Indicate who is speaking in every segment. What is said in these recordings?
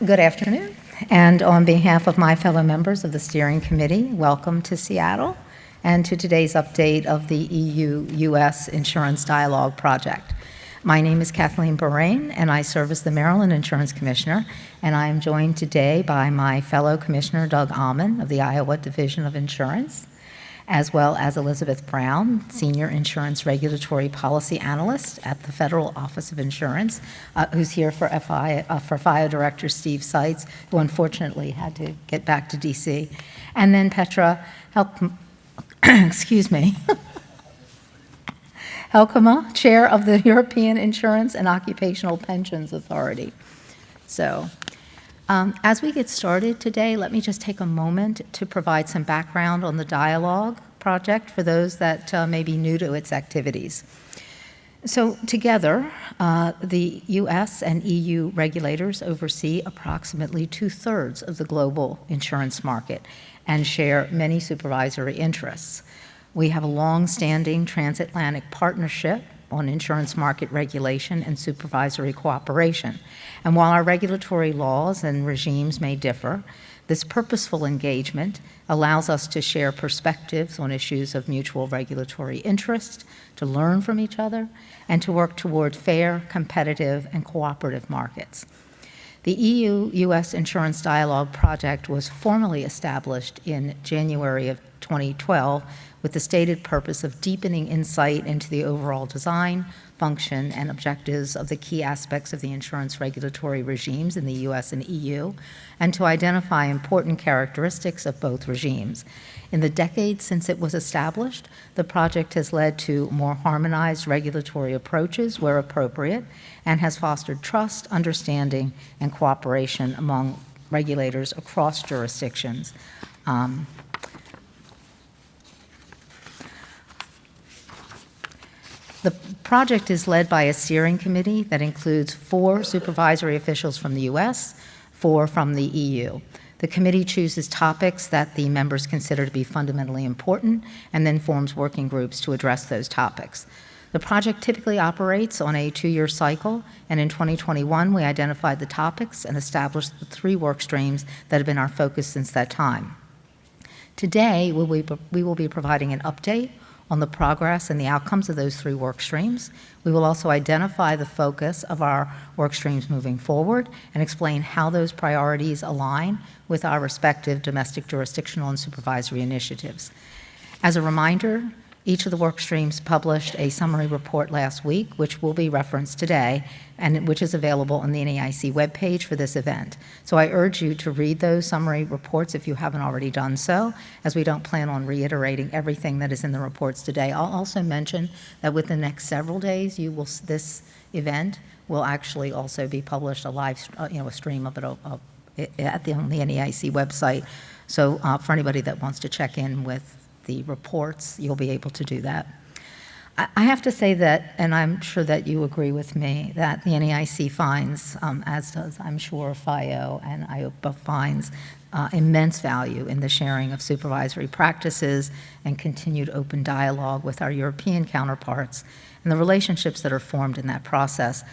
Speaker 1: Good afternoon, and on behalf of my fellow members of the steering committee, welcome to Seattle and to today's update of the EU-U.S. Insurance Dialogue Project. My name is Kathleen Borain, and I serve as the Maryland Insurance Commissioner, and I am joined today by my fellow Commissioner Doug Almond of the Iowa Division of Insurance, as well as Elizabeth Brown, Senior Insurance Regulatory Policy Analyst at the Federal Office of Insurance, who's here for FIO Director Steve Seitz, who unfortunately had to get back to DC, and then Petra Helkema, Chair of the European Insurance and Occupational Pensions Authority. So, as we get started today, let me just take a moment to provide some background on the Dialogue project for those that may be new to its activities. So together, the U.S. and EU regulators oversee approximately 2/3 of the global insurance market and share many supervisory interests. We have a long-standing transatlantic partnership on insurance market regulation and supervisory cooperation. And while our regulatory laws and regimes may differ, this purposeful engagement allows us to share perspectives on issues of mutual regulatory interest, to learn from each other, and to work toward fair, competitive, and cooperative markets. The EU-U.S. Insurance Dialogue Project was formally established in January of 2012 with the stated purpose of deepening insight into the overall design, function, and objectives of the key aspects of the insurance regulatory regimes in the U.S. and EU, and to identify important characteristics of both regimes. In the decades since it was established, the project has led to more harmonized regulatory approaches where appropriate, and has fostered trust, understanding, and cooperation among regulators across jurisdictions. The project is led by a steering committee that includes 4 supervisory officials from the U.S., 4 from the EU. The committee chooses topics that the members consider to be fundamentally important and then forms working groups to address those topics. The project typically operates on a 2-year cycle, and in 2021 we identified the topics and established the 3 work streams that have been our focus since that time. Today we will be providing an update on the progress and the outcomes of those 3 work streams. We will also identify the focus of our work streams moving forward and explain how those priorities align with our respective domestic jurisdictional and supervisory initiatives. As a reminder, each of the work streams published a summary report last week, which will be referenced today, and which is available on the NAIC webpage for this event. So I urge you to read those summary reports if you haven't already done so, as we don't plan on reiterating everything that is in the reports today. I'll also mention that within the next several days, this event will actually also be published, a stream of it on the NAIC website. So for anybody that wants to check in with the reports, you'll be able to do that. I have to say that, and I'm sure that you agree with me, that the NAIC finds, as does I'm sure FIO and EIOPA finds, immense value in the sharing of supervisory practices and continued open dialogue with our European counterparts and the relationships that are formed in that process.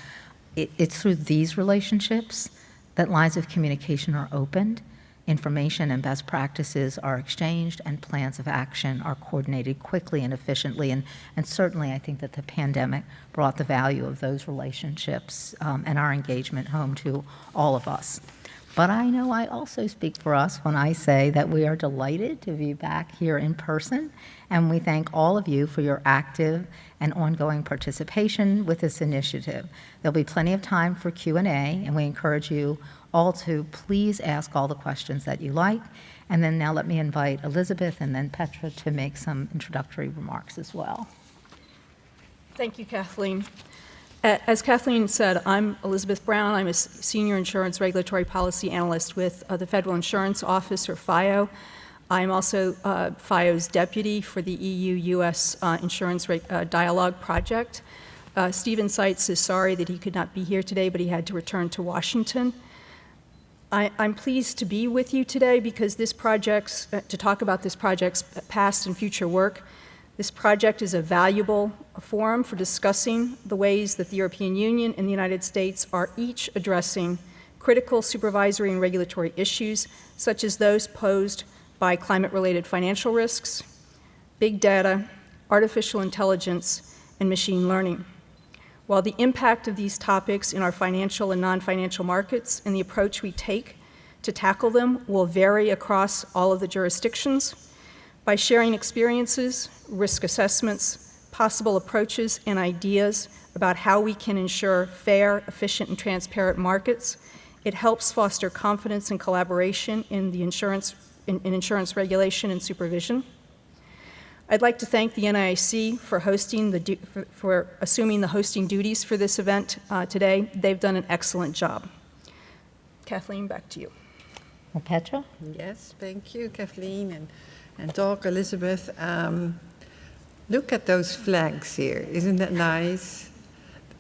Speaker 1: It's through these relationships that lines of communication are opened, information and best practices are exchanged, and plans of action are coordinated quickly and efficiently. And certainly I think that the pandemic brought the value of those relationships and our engagement home to all of us. But I know I also speak for us when I say that we are delighted to be back here in person, and we thank all of you for your active and ongoing participation with this initiative. There'll be plenty of time for Q&A, and we encourage you all to please ask all the questions that you like. And then now let me invite Elizabeth and then Petra to make some introductory remarks as well.
Speaker 2: Thank you, Kathleen. As Kathleen said, I'm Elizabeth Brown. I'm a Senior Insurance Regulatory Policy Analyst with the Federal Insurance Office, or FIO. I'm also FIO's deputy for the EU-U.S. Insurance Dialogue Project. Stephen Seitz is sorry that he could not be here today, but he had to return to Washington. I'm pleased to be with you today because to talk about this project's past and future work. This project is a valuable forum for discussing the ways that the European Union and the United States are each addressing critical supervisory and regulatory issues, such as those posed by climate-related financial risks, big data, artificial intelligence, and machine learning. While the impact of these topics in our financial and non-financial markets and the approach we take to tackle them will vary across all of the jurisdictions, by sharing experiences, risk assessments, possible approaches, and ideas about how we can ensure fair, efficient, and transparent markets, it helps foster confidence and collaboration in the insurance regulation and supervision. I'd like to thank the NAIC for assuming the hosting duties for this event today. They've done an excellent job. Kathleen, back to you.
Speaker 1: Well, Petra?
Speaker 3: Yes, thank you, Kathleen and Doc, Elizabeth. Look at those flags here. Isn't that nice?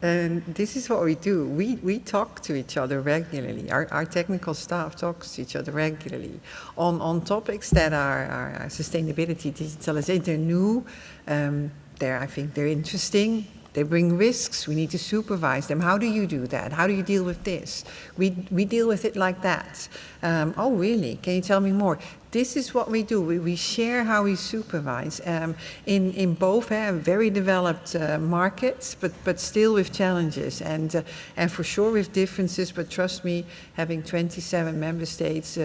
Speaker 3: And this is what we do. We talk to each other regularly. Our technical staff talks to each other regularly on topics that are sustainability, digitalization. They're new. I think they're interesting. They bring risks. We need to supervise them. How do you do that? How do you deal with this? We deal with it like that. Oh, really? Can you tell me more? This is what we do. We share how we supervise in both very developed markets, but still with challenges and for sure with differences. But trust me, having 27 member states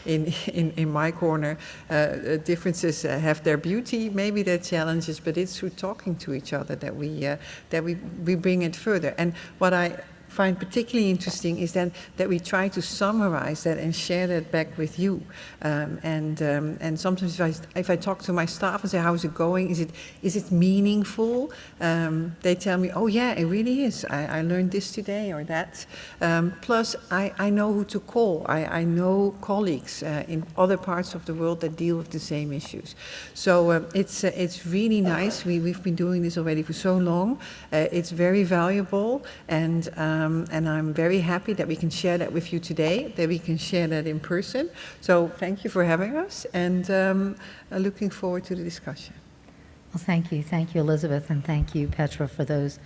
Speaker 3: in my corner, differences have their beauty, maybe their challenges, but it's through talking to each other that we bring it further. And what I find particularly interesting is that we try to summarize that and share that back with you. And sometimes if I talk to my staff and say, how's it going? Is it meaningful? They tell me, oh yeah, it really is. I learned this today or that. Plus, I know who to call. I know colleagues in other parts of the world that deal with the same issues. So it's really nice. We've been doing this already for so long. It's very valuable, and I'm very happy that we can share that with you today, that we can share that in person. So thank you for having us, and looking forward to the discussion.
Speaker 1: Well, thank you. Thank you, Elizabeth, and thank you, Petra, for those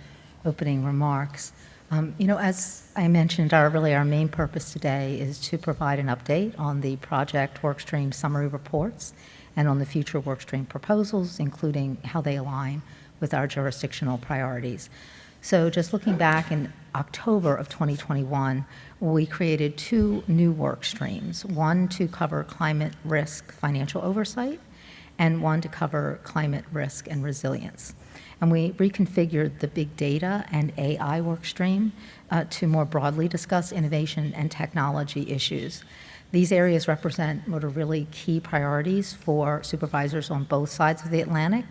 Speaker 1: opening remarks. As I mentioned, our main purpose today is to provide an update on the project workstream summary reports and on the future workstream proposals, including how they align with our jurisdictional priorities. So just looking back in October of 2021, we created 2 new work streams, one to cover climate risk financial oversight and one to cover climate risk and resilience. And we reconfigured the big data and AI work stream to more broadly discuss innovation and technology issues. These areas represent what are really key priorities for supervisors on both sides of the Atlantic,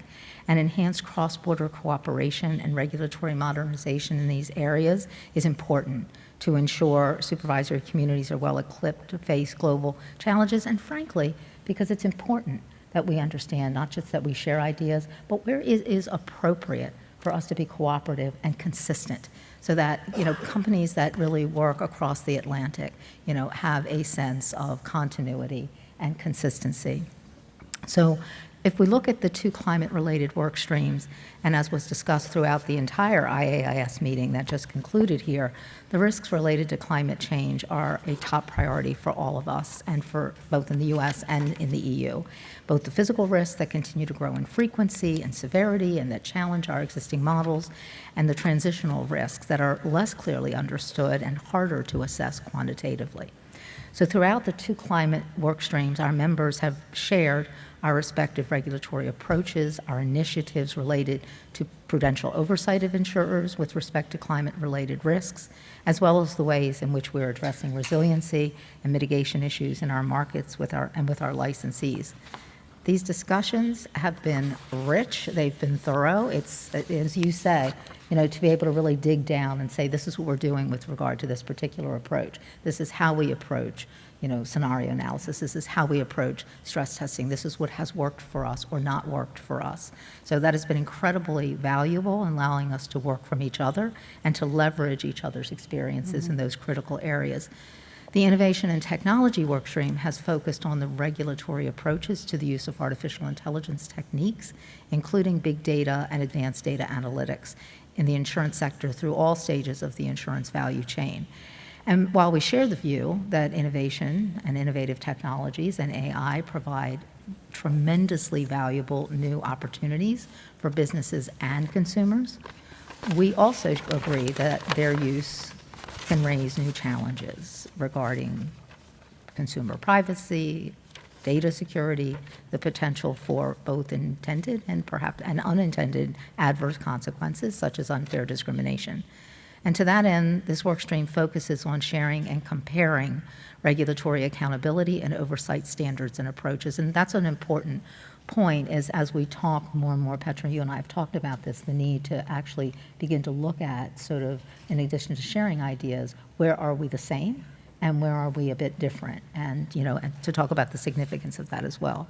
Speaker 1: and enhanced cross-border cooperation and regulatory modernization in these areas is important to ensure supervisory communities are well equipped to face global challenges, and frankly, because it's important that we understand not just that we share ideas, but where it is appropriate for us to be cooperative and consistent, so that companies that really work across the Atlantic have a sense of continuity and consistency. So if we look at the 2 climate-related work streams, and as was discussed throughout the entire IAIS meeting that just concluded here, the risks related to climate change are a top priority for all of us, and for both in the U.S. and in the EU. Both the physical risks that continue to grow in frequency and severity and that challenge our existing models, and the transitional risks that are less clearly understood and harder to assess quantitatively. So throughout the 2 climate work streams, our members have shared our respective regulatory approaches, our initiatives related to prudential oversight of insurers with respect to climate-related risks, as well as the ways in which we're addressing resiliency and mitigation issues in our markets with our licensees. These discussions have been rich, they've been thorough. It's, as you say, to be able to really dig down and say, this is what we're doing with regard to this particular approach. This is how we approach scenario analysis. This is how we approach stress testing. This is what has worked for us or not worked for us. So that has been incredibly valuable in allowing us to work from each other and to leverage each other's experiences in those critical areas. The Innovation and Technology Workstream has focused on the regulatory approaches to the use of artificial intelligence techniques, including big data and advanced data analytics in the insurance sector through all stages of the insurance value chain. And while we share the view that innovation and innovative technologies and AI provide tremendously valuable new opportunities for businesses and consumers, we also agree that their use can raise new challenges regarding consumer privacy, data security, the potential for both intended and perhaps unintended adverse consequences, such as unfair discrimination. And to that end, this workstream focuses on sharing and comparing regulatory accountability and oversight standards and approaches. And that's an important point, is as we talk more and more, Petra, you and I have talked about this, the need to actually begin to look at sort of, in addition to sharing ideas, where are we the same and where are we a bit different? And, and to talk about the significance of that as well.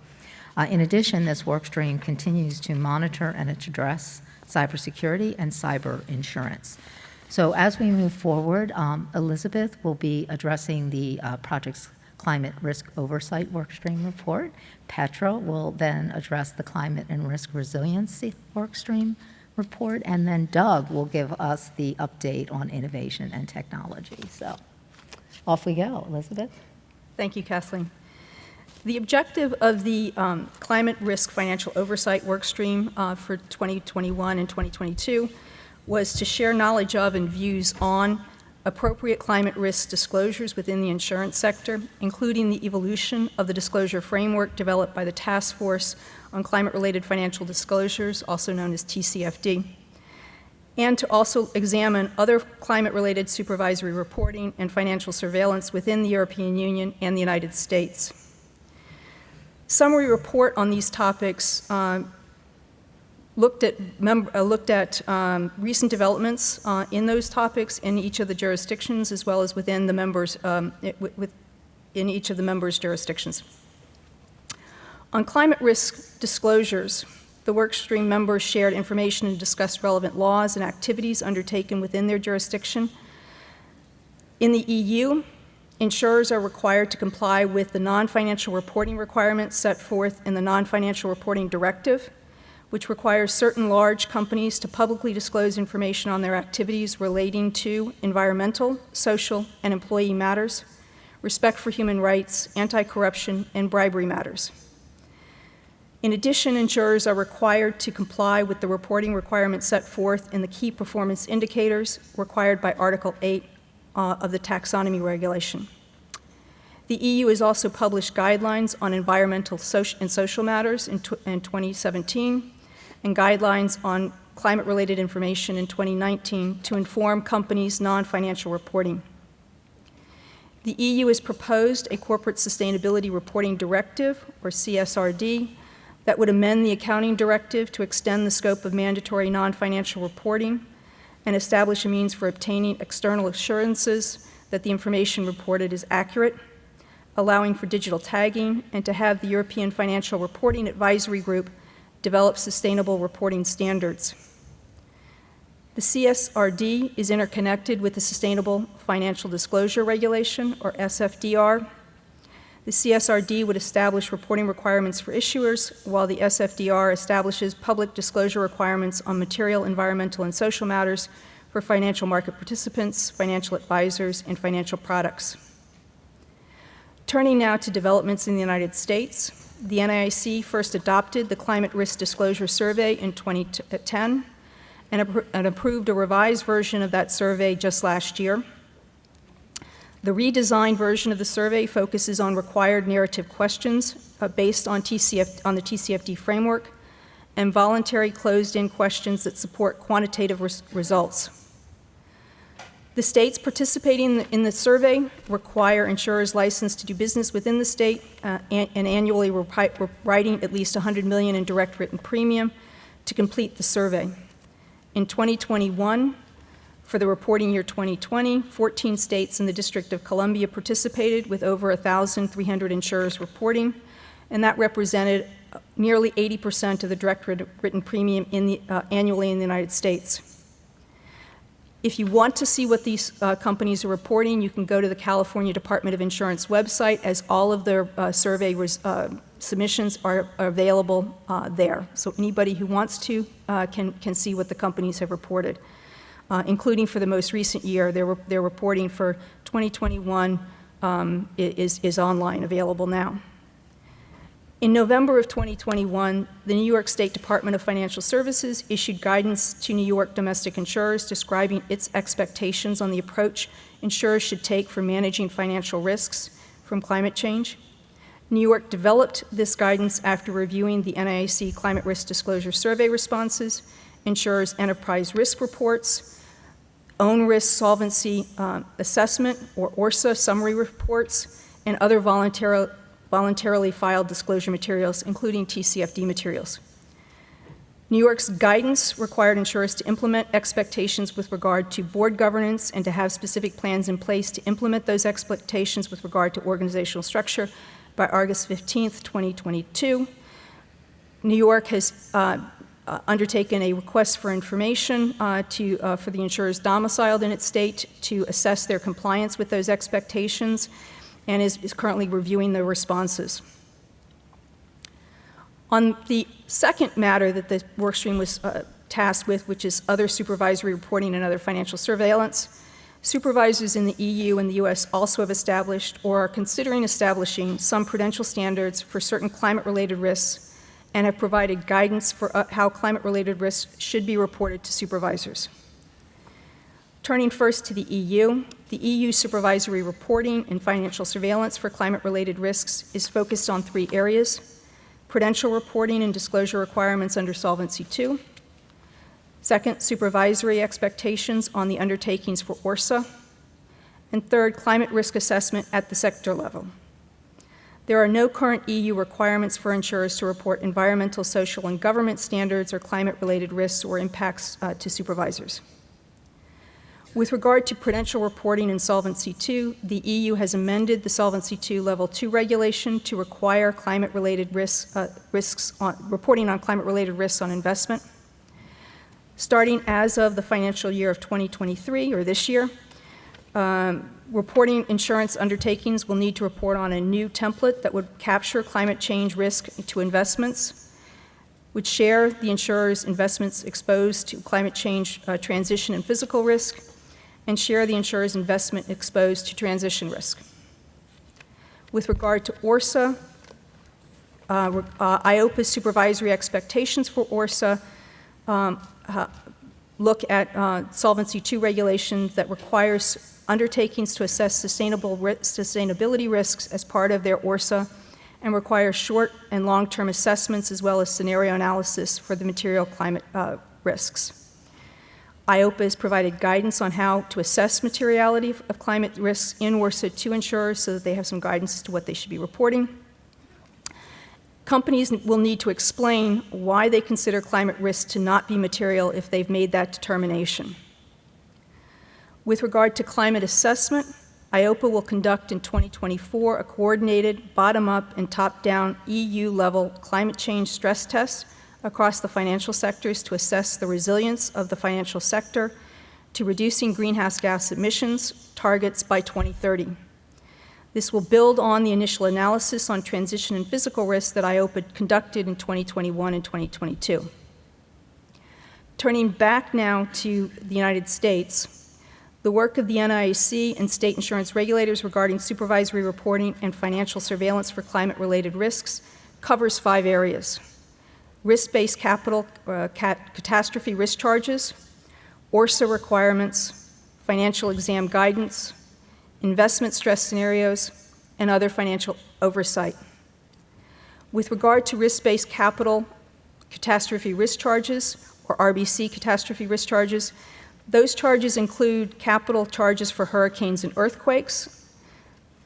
Speaker 1: In addition, this workstream continues to monitor and address cybersecurity and cyber insurance. So as we move forward, Elizabeth will be addressing the project's climate risk oversight workstream report. Petra will then address the climate and risk resiliency workstream report, and then Doug will give us the update on innovation and technology. So off we go, Elizabeth.
Speaker 2: Thank you, Kathleen. The objective of the climate risk financial oversight workstream for 2021 and 2022 was to share knowledge of and views on appropriate climate risk disclosures within the insurance sector, including the evolution of the disclosure framework developed by the Task Force on Climate-Related Financial Disclosures, also known as TCFD, and to also examine other climate-related supervisory reporting and financial surveillance within the European Union and the United States. Summary report on these topics looked at recent developments in those topics in each of the jurisdictions, as well as within the members in each of the members' jurisdictions. On climate risk disclosures, the workstream members shared information and discussed relevant laws and activities undertaken within their jurisdiction. In the EU, insurers are required to comply with the non-financial reporting requirements set forth in the Non-Financial Reporting Directive, which requires certain large companies to publicly disclose information on their activities relating to environmental, social, and employee matters, respect for human rights, anti-corruption, and bribery matters. In addition, insurers are required to comply with the reporting requirements set forth in the key performance indicators required by Article 8 of the Taxonomy Regulation. The EU has also published guidelines on environmental and social matters in 2017, and guidelines on climate-related information in 2019 to inform companies' non-financial reporting. The EU has proposed a Corporate Sustainability Reporting Directive, or CSRD, that would amend the Accounting Directive to extend the scope of mandatory non-financial reporting and establish a means for obtaining external assurances that the information reported is accurate, allowing for digital tagging, and to have the European Financial Reporting Advisory Group develop sustainable reporting standards. The CSRD is interconnected with the Sustainable Financial Disclosure Regulation, or SFDR. The CSRD would establish reporting requirements for issuers, while the SFDR establishes public disclosure requirements on material, environmental, and social matters for financial market participants, financial advisors, and financial products. Turning now to developments in the United States, the NAIC first adopted the Climate Risk Disclosure Survey in 2010 and approved a revised version of that survey just last year. The redesigned version of the survey focuses on required narrative questions based on the TCFD framework and voluntary closed-in questions that support quantitative results. The states participating in the survey require insurers licensed to do business within the state and annually writing at least $100 million in direct written premium to complete the survey. In 2021, for the reporting year 2020, 14 states and the District of Columbia participated with over 1,300 insurers reporting, and that represented nearly 80% of the direct written premium annually in the United States. If you want to see what these companies are reporting, you can go to the California Department of Insurance website, as all of their survey submissions are available there. So anybody who wants to can see what the companies have reported. including for the most recent year. Their reporting for 2021 is online, available now. In November of 2021, the New York State Department of Financial Services issued guidance to New York domestic insurers describing its expectations on the approach insurers should take for managing financial risks from climate change. New York developed this guidance after reviewing the NAIC Climate Risk Disclosure Survey responses, insurers' enterprise risk reports, own risk solvency assessment, or ORSA summary reports, and other voluntarily filed disclosure materials, including TCFD materials. New York's guidance required insurers to implement expectations with regard to board governance and to have specific plans in place to implement those expectations with regard to organizational structure by August 15th, 2022. New York has undertaken a request for information for the insurers domiciled in its state to assess their compliance with those expectations and is currently reviewing the responses. On the second matter that the workstream was tasked with, which is other supervisory reporting and other financial surveillance, supervisors in the EU and the US also have established or are considering establishing some prudential standards for certain climate-related risks and have provided guidance for how climate-related risks should be reported to supervisors. Turning first to the EU supervisory reporting and financial surveillance for climate-related risks is focused on 3 areas: prudential reporting and disclosure requirements under Solvency II. Second, supervisory expectations on the undertakings for ORSA. And third, climate risk assessment at the sector level. There are no current EU requirements for insurers to report environmental, social, and government standards or climate-related risks or impacts to supervisors. With regard to prudential reporting in Solvency II, the EU has amended the Solvency II Level 2 regulation to require climate-related reporting on climate-related risks on investment. Starting as of the financial year of 2023, or this year, reporting insurance undertakings will need to report on a new template that would capture climate change risk to investments, would share the insurer's investments exposed to climate change transition and physical risk, and share the insurer's investment exposed to transition risk. With regard to ORSA, EIOPA's supervisory expectations for ORSA look at Solvency II regulations that requires undertakings to assess sustainability risks as part of their ORSA and require short and long-term assessments as well as scenario analysis for the material climate risks. EIOPA has provided guidance on how to assess materiality of climate risks in ORSA to insurers so that they have some guidance as to what they should be reporting. Companies will need to explain why they consider climate risks to not be material if they've made that determination. With regard to climate assessment, EIOPA will conduct in 2024 a coordinated bottom-up and top-down EU-level climate change stress test across the financial sectors to assess the resilience of the financial sector to reducing greenhouse gas emissions targets by 2030. This will build on the initial analysis on transition and physical risks that EIOPA conducted in 2021 and 2022. Turning back now to the United States, the work of the NAIC and state insurance regulators regarding supervisory reporting and financial surveillance for climate-related risks covers 5 areas: risk-based capital catastrophe risk charges, ORSA requirements, financial exam guidance, investment stress scenarios, and other financial oversight. With regard to risk-based capital catastrophe risk charges, or RBC catastrophe risk charges, those charges include capital charges for hurricanes and earthquakes.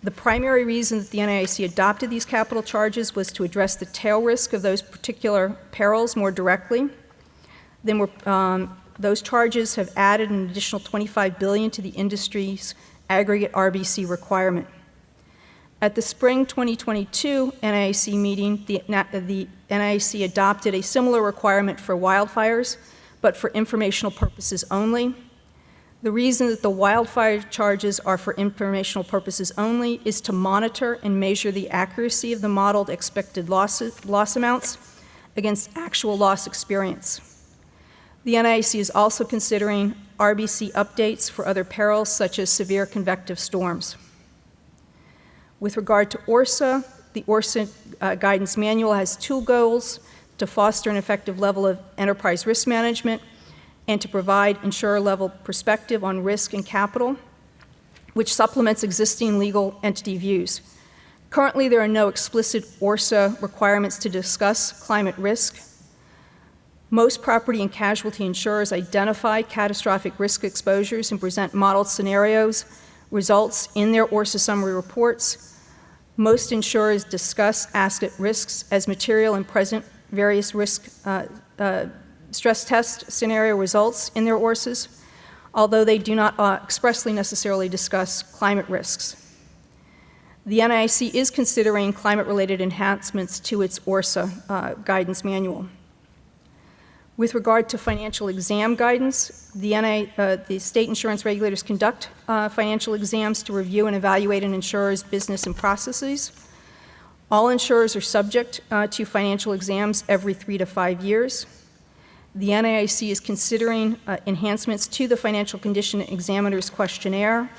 Speaker 2: The primary reason that the NAIC adopted these capital charges was to address the tail risk of those particular perils more directly. Then those charges have added an additional $25 billion to the industry's aggregate RBC requirement. At the spring 2022 NAIC meeting, the NAIC adopted a similar requirement for wildfires, but for informational purposes only. The reason that the wildfire charges are for informational purposes only is to monitor and measure the accuracy of the modeled expected loss amounts against actual loss experience. The NAIC is also considering RBC updates for other perils such as severe convective storms. With regard to ORSA, the ORSA guidance manual has two goals: to foster an effective level of enterprise risk management and to provide insurer-level perspective on risk and capital, which supplements existing legal entity views. Currently, there are no explicit ORSA requirements to discuss climate risk. Most property and casualty insurers identify catastrophic risk exposures and present modeled scenarios, results in their ORSA summary reports. Most insurers discuss asset risks as material and present various risk stress test scenario results in their ORSAs, although they do not expressly necessarily discuss climate risks. The NAIC is considering climate-related enhancements to its ORSA guidance manual. With regard to financial exam guidance, the state insurance regulators conduct financial exams to review and evaluate an insurer's business and processes. All insurers are subject to financial exams every 3 to 5 years. The NAIC is considering enhancements to the financial condition examiner's questionnaire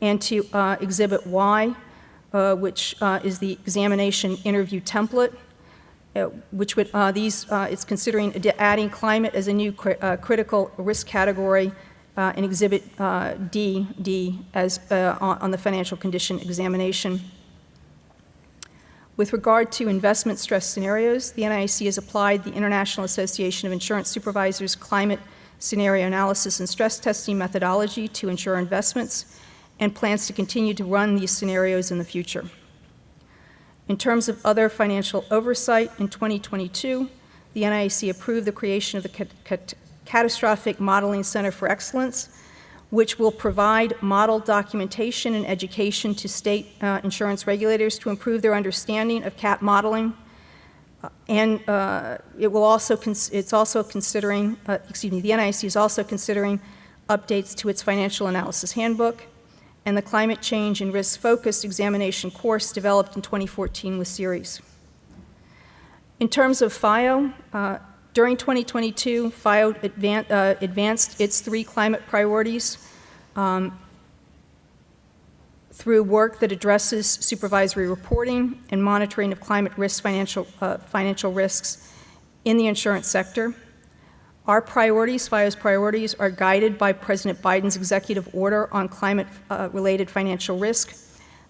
Speaker 2: and to Exhibit Y, which is the examination interview template, which would it's considering adding climate as a new critical risk category in Exhibit D as on the financial condition examination. With regard to investment stress scenarios, the NAIC has applied the International Association of Insurance Supervisors climate scenario analysis and stress testing methodology to insurer investments and plans to continue to run these scenarios in the future. In terms of other financial oversight, in 2022, the NAIC approved the creation of the Catastrophic Modeling Center for Excellence, which will provide model documentation and education to state insurance regulators to improve their understanding of CAT modeling. And it's also considering, the NAIC is also considering updates to its financial analysis handbook and the climate change and risk-focused examination course developed in 2014 with series. In terms of FIO, during 2022, FIO advanced its 3 climate priorities through work that addresses supervisory reporting and monitoring of climate risk financial risks in the insurance sector. Our priorities, FIO's priorities, are guided by President Biden's executive order on climate-related financial risk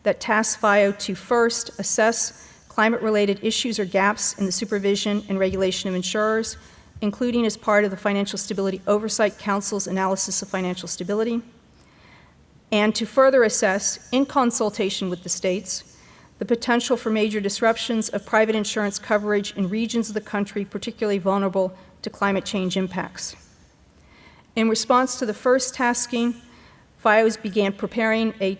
Speaker 2: that tasks FIO to first assess climate-related issues or gaps in the supervision and regulation of insurers, including as part of the Financial Stability Oversight Council's analysis of financial stability, and to further assess, in consultation with the states, the potential for major disruptions of private insurance coverage in regions of the country particularly vulnerable to climate change impacts. In response to the first tasking, FIOs began preparing a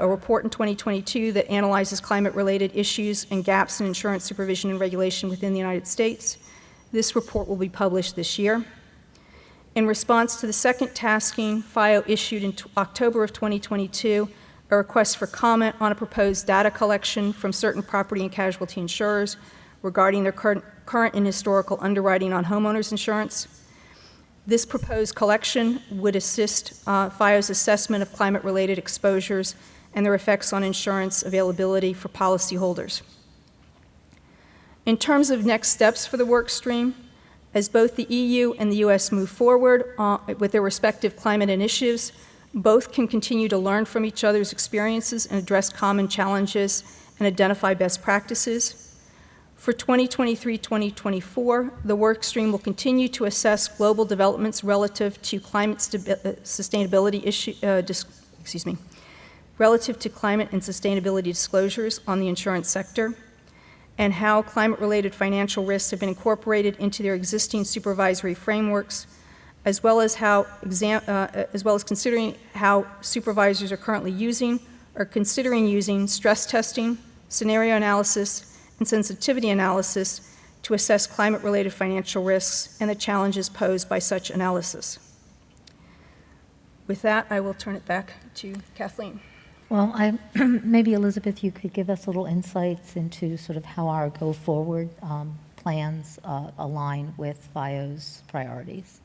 Speaker 2: report in 2022 that analyzes climate-related issues and gaps in insurance supervision and regulation within the United States. This report will be published this year. In response to the second tasking, FIO issued in October of 2022 a request for comment on a proposed data collection from certain property and casualty insurers regarding their current and historical underwriting on homeowners insurance. This proposed collection would assist FIO's assessment of climate-related exposures and their effects on insurance availability for policyholders. In terms of next steps for the work stream, as both the EU and the US move forward with their respective climate initiatives, both can continue to learn from each other's experiences and address common challenges and identify best practices. For 2023-2024, the work stream will continue to assess global developments relative to climate sustainability relative to climate and sustainability disclosures on the insurance sector, and how climate-related financial risks have been incorporated into their existing supervisory frameworks, as well as considering how supervisors are currently using or considering using stress testing, scenario analysis, and sensitivity analysis to assess climate-related financial risks and the challenges posed by such analysis. With that, I will turn it back to Kathleen.
Speaker 1: Well, maybe Elizabeth, you could give us little insights into sort of how our go-forward plans align with FIO's priorities.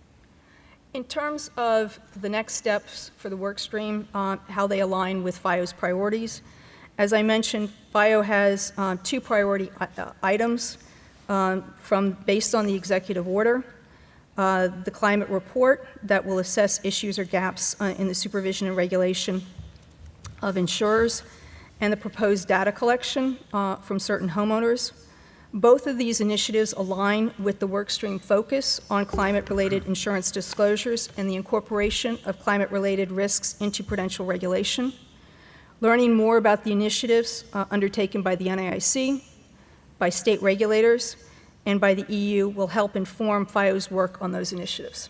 Speaker 2: In terms of the next steps for the work stream, how they align with FIO's priorities, as I mentioned, FIO has 2 priority items based on the executive order. The climate report that will assess issues or gaps in the supervision and regulation of insurers, and the proposed data collection from certain homeowners. Both of these initiatives align with the workstream focus on climate-related insurance disclosures and the incorporation of climate-related risks into prudential regulation. Learning more about the initiatives undertaken by the NAIC, by state regulators, and by the EU will help inform FIO's work on those initiatives.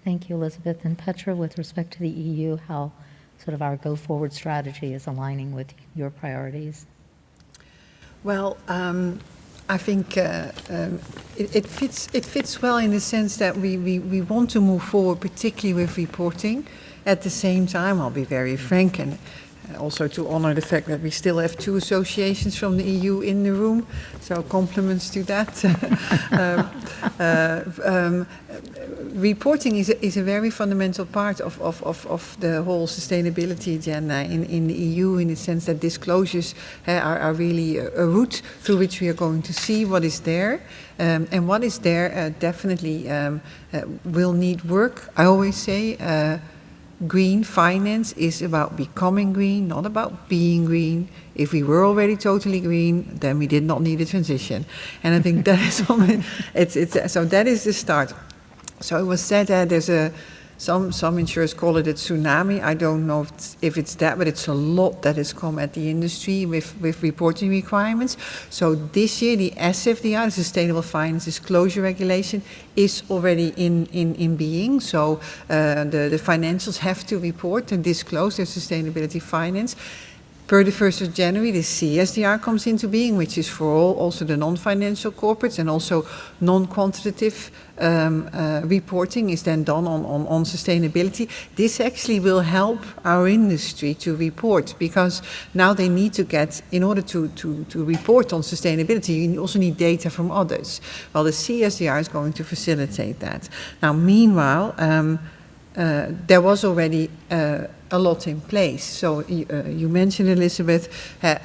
Speaker 1: Thank you, Elizabeth. And Petra, with respect to the EU, how sort of our go-forward strategy is aligning with your priorities?
Speaker 3: Well, I think it fits well in the sense that we want to move forward, particularly with reporting. At the same time, I'll be very frank, and also to honor the fact that we still have 2 associations from the EU in the room, so compliments to that. Reporting is a very fundamental part of the whole sustainability agenda in the EU, in the sense that disclosures are really a route through which we are going to see what is there. And what is there definitely will need work. I always say green finance is about becoming green, not about being green. If we were already totally green, then we did not need a transition. And I think that is so that is the start. So it was said that there's some insurers call it a tsunami. I don't know if it's that, but it's a lot that has come at the industry with reporting requirements. So this year, the SFDR, the Sustainable Finance Disclosure Regulation, is already in being. So the financials have to report and disclose their sustainability finance. Per the 1st of January, the CSDR comes into being, which is for all, also the non-financial corporates, and also non-quantitative reporting is then done on sustainability. This actually will help our industry to report, because now they need to get, in order to report on sustainability, you also need data from others. Well, the CSDR is going to facilitate that. Now, meanwhile, there was already a lot in place. So you mentioned, Elizabeth,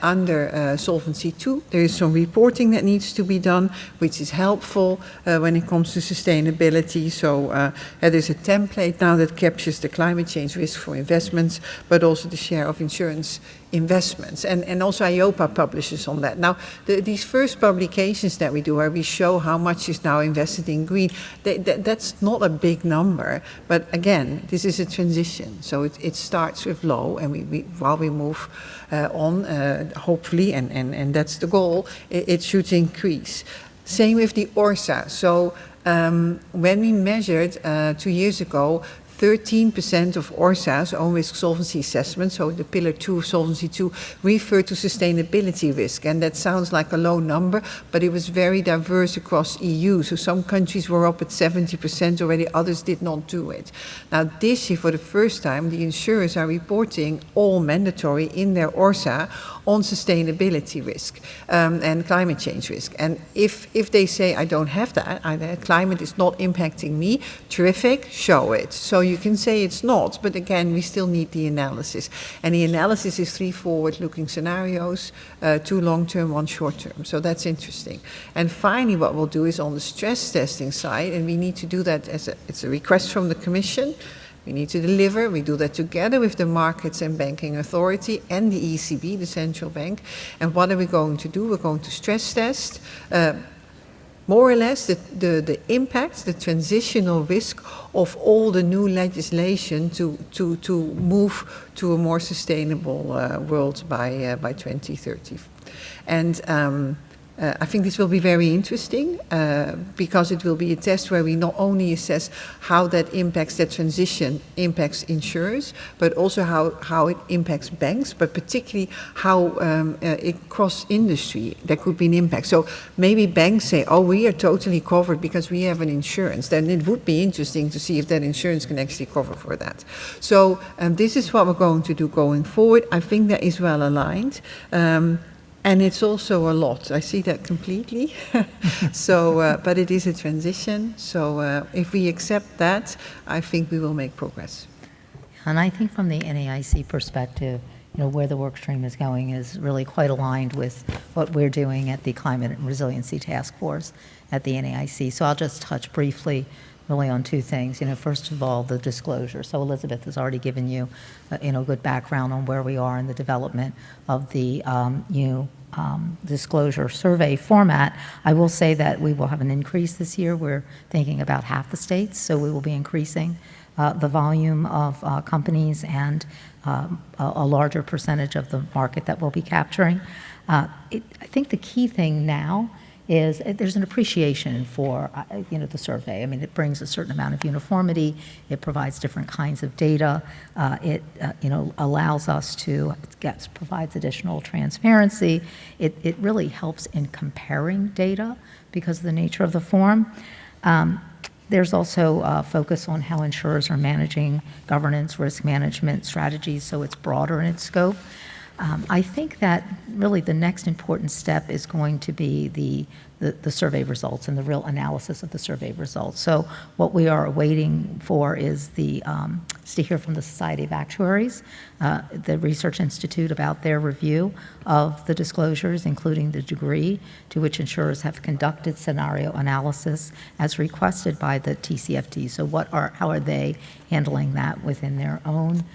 Speaker 3: under Solvency II, there is some reporting that needs to be done, which is helpful when it comes to sustainability. So there's a template now that captures the climate change risk for investments, but also the share of insurance investments. And also EIOPA publishes on that. Now, these first publications that we do, where we show how much is now invested in green, that's not a big number. But again, this is a transition. So it starts with low, and while we move on, hopefully, and that's the goal, it should increase. Same with the ORSA. So when we measured 2 years ago, 13% of ORSA's own risk solvency assessment, so the Pillar 2 of Solvency II, refer to sustainability risk. And that sounds like a low number, but it was very diverse across EU. So some countries were up at 70% already, others did not do it. Now this year, for the first time, the insurers are reporting all mandatory in their ORSA on sustainability risk and climate change risk. And if they say, I don't have that, climate is not impacting me, terrific, show it. So you can say it's not, but again, we still need the analysis. And the analysis is 3 forward-looking scenarios, 2 long-term, 1 short-term. So that's interesting. And finally, what we'll do is on the stress testing side, and we need to do that it's a request from the Commission. We need to deliver. We do that together with the Markets and Banking Authority and the ECB, the central bank. And what are we going to do? We're going to stress test more or less the impact, the transitional risk of all the new legislation to move to a more sustainable world by 2030. And I think this will be very interesting because it will be a test where we not only assess how that impacts, that transition impacts insurers, but also how it impacts banks, but particularly how across industry there could be an impact. So maybe banks say, oh, we are totally covered because we have an insurance. Then it would be interesting to see if that insurance can actually cover for that. So this is what we're going to do going forward. I think that is well aligned. And it's also a lot. I see that completely. So, but it is a transition. So if we accept that, I think we will make progress.
Speaker 1: And I think from the NAIC perspective, where the work stream is going is really quite aligned with what we're doing at the Climate and Resiliency Task Force at the NAIC. So I'll just touch briefly really on two things. First of all, the disclosure. So Elizabeth has already given you, good background on where we are in the development of the disclosure survey format. I will say that we will have an increase this year. We're thinking about half the states, so we will be increasing the volume of companies and a larger percentage of the market that we'll be capturing. I think the key thing now is there's an appreciation for the survey. I mean, it brings a certain amount of uniformity. It provides different kinds of data. It allows us to provides additional transparency. It really helps in comparing data because of the nature of the form. There's also a focus on how insurers are managing governance, risk management strategies, so it's broader in its scope. I think that really the next important step is going to be the survey results and the real analysis of the survey results. So what we are waiting for is to hear from the Society of Actuaries, the Research Institute, about their review of the disclosures, including the degree to which insurers have conducted scenario analysis as requested by the TCFD. So how are they handling that within their own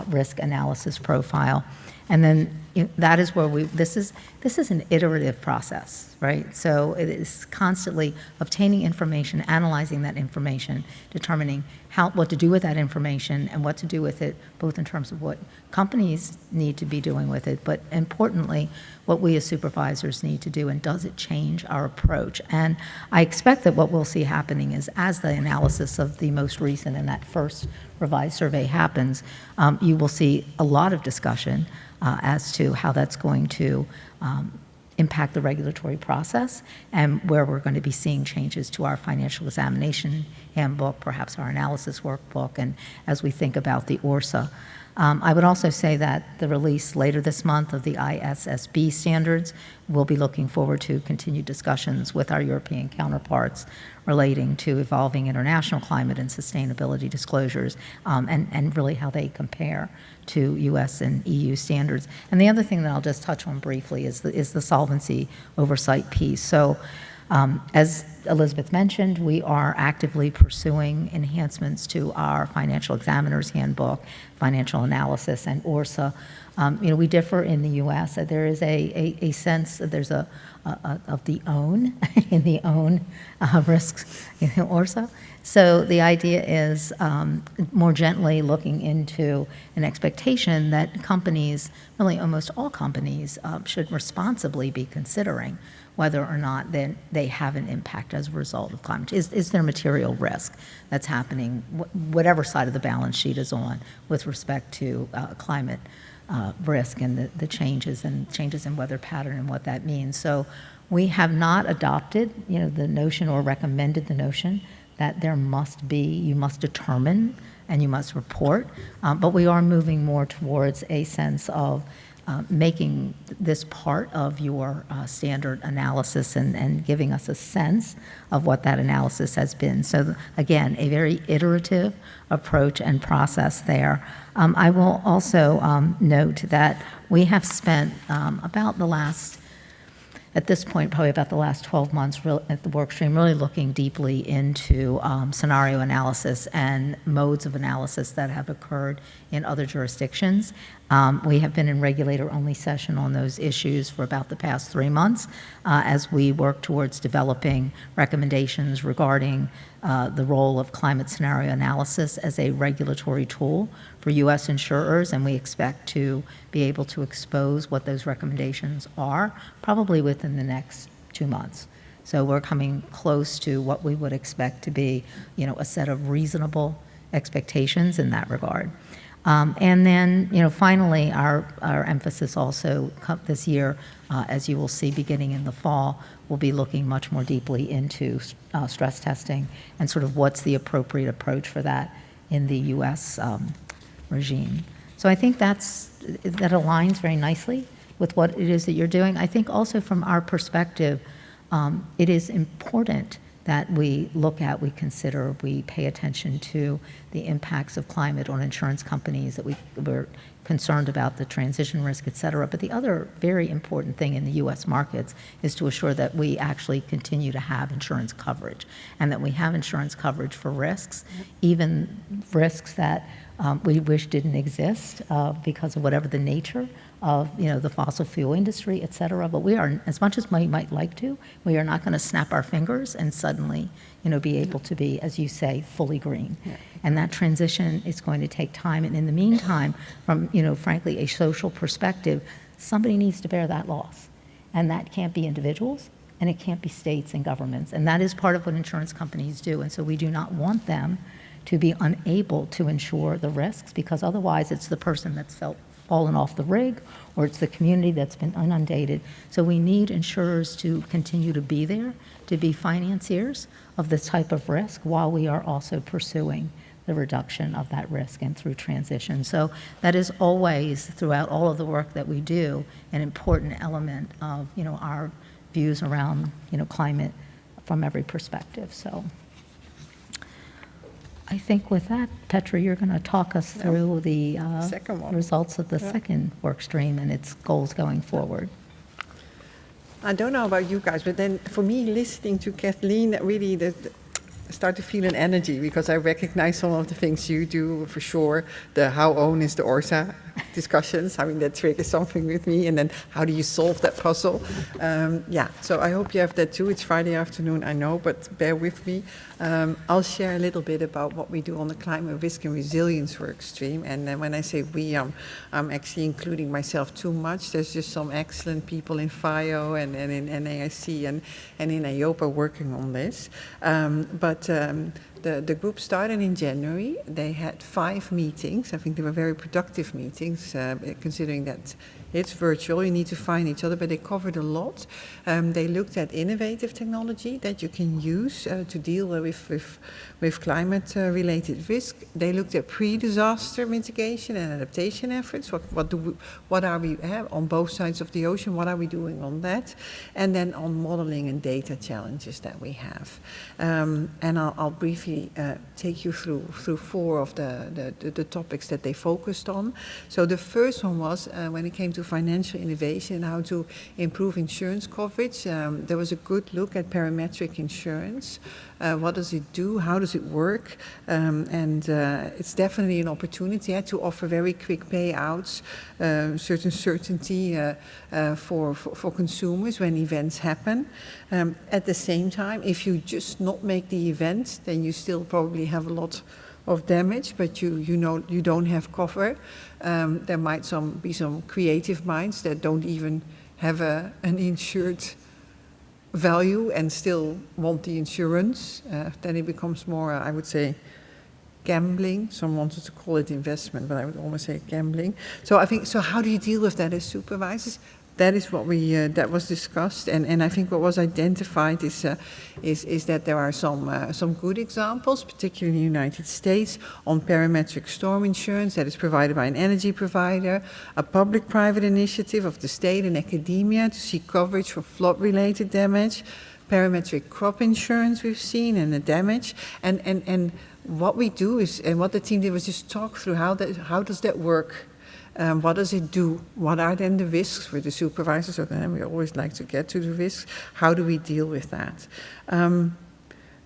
Speaker 1: risk analysis profile? And then that is where this is an iterative process, right? So it is constantly obtaining information, analyzing that information, determining what to do with that information and what to do with it, both in terms of what companies need to be doing with it, but importantly, what we as supervisors need to do, and does it change our approach? And I expect that what we'll see happening is, as the analysis of the most recent and that first revised survey happens, you will see a lot of discussion as to how that's going to impact the regulatory process and where we're going to be seeing changes to our financial examination handbook, perhaps our analysis workbook, and as we think about the ORSA. I would also say that the release later this month of the ISSB standards, we'll be looking forward to continued discussions with our European counterparts relating to evolving international climate and sustainability disclosures, and really how they compare to U.S. and EU standards. And the other thing that I'll just touch on briefly is the solvency oversight piece. So as Elizabeth mentioned, we are actively pursuing enhancements to our financial examiner's handbook, financial analysis, and ORSA. We differ in the U.S. There is a sense that there's of the own in the own risks in ORSA. So the idea is more gently looking into an expectation that companies, really almost all companies, should responsibly be considering whether or not they have an impact as a result of climate change. Is there material risk that's happening, whatever side of the balance sheet is on, with respect to climate risk and the changes in weather pattern and what that means. So we have not adopted, the notion or recommended the notion that you must determine and you must report, but we are moving more towards a sense of making this part of your standard analysis and giving us a sense of what that analysis has been. So again, a very iterative approach and process there. I will also note that we have spent at this point, probably about the last 12 months at the workstream, really looking deeply into scenario analysis and modes of analysis that have occurred in other jurisdictions. We have been in regulator-only session on those issues for about the past 3 months as we work towards developing recommendations regarding the role of climate scenario analysis as a regulatory tool for U.S. insurers, and we expect to be able to expose what those recommendations are probably within the next 2 months. So we're coming close to what we would expect to be, a set of reasonable expectations in that regard. And then, finally, our emphasis also this year, as you will see beginning in the fall, will be looking much more deeply into stress testing and sort of what's the appropriate approach for that in the U.S. Regime. So I think that aligns very nicely with what it is that you're doing. I think also from our perspective, it is important that we look at, we consider, we pay attention to the impacts of climate on insurance companies, that we're concerned about the transition risk, et cetera. But the other very important thing in the U.S. markets is to assure that we actually continue to have insurance coverage, and that we have insurance coverage for risks, even risks that we wish didn't exist because of whatever the nature of, the fossil fuel industry, et cetera. But we are, as much as we might like to, we are not going to snap our fingers and suddenly, be able to be, as you say, fully green. Yeah. And that transition is going to take time. And in the meantime, from, frankly, a social perspective, somebody needs to bear that loss. And that can't be individuals, and it can't be states and governments. And that is part of what insurance companies do. And so we do not want them to be unable to insure the risks, because otherwise it's the person that's fallen off the rig, or it's the community that's been inundated. So we need insurers to continue to be there, to be financiers of this type of risk, while we are also pursuing the reduction of that risk and through transition. So that is always, throughout all of the work that we do, an important element of, our views around, climate from every perspective. So I think with that, Petra, you're going to talk us through the results of the second work stream and its goals going forward.
Speaker 3: I don't know about you guys, but then for me, listening to Kathleen, that really start to feel an energy, because I recognize some of the things you do for sure. The how own is the ORSA discussions. I mean, that triggers something with me. And then how do you solve that puzzle? So I hope you have that too. It's Friday afternoon, I know, but bear with me. I'll share a little bit about what we do on the climate risk and resilience work stream. And then when I say we, I'm actually including myself too much. There's just some excellent people in FIO and in NAIC and in EIOPA working on this. The group started in January. They had 5 meetings. I think they were very productive meetings, considering that it's virtual. You need to find each other, but they covered a lot. They looked at innovative technology that you can use to deal with climate-related risk. They looked at pre-disaster mitigation and adaptation efforts. What are we on both sides of the ocean? What are we doing on that? And then on modeling and data challenges that we have. And I'll briefly take you through 4 of the topics that they focused on. So the first one was when it came to financial innovation and how to improve insurance coverage. There was a good look at parametric insurance. What does it do? How does it work? And it's definitely an opportunity to offer very quick payouts, certain certainty for consumers when events happen. At the same time, if you just not make the event, then you still probably have a lot of damage, but you don't have cover. There might be some creative minds that don't even have an insured value and still want the insurance. Then it becomes more, I would say, gambling. Some wanted to call it investment, but I would almost say gambling. So I think, how do you deal with that as supervisors? That is what that was discussed, and I think what was identified is that there are some good examples, particularly in the United States, on parametric storm insurance that is provided by an energy provider, a public-private initiative of the state and academia to seek coverage for flood-related damage, parametric crop insurance we've seen, and the damage, and what we do is, and what the team did was just talk through how does that work. What does it do? What are then the risks for the supervisors? So then we always like to get to the risks. How do we deal with that?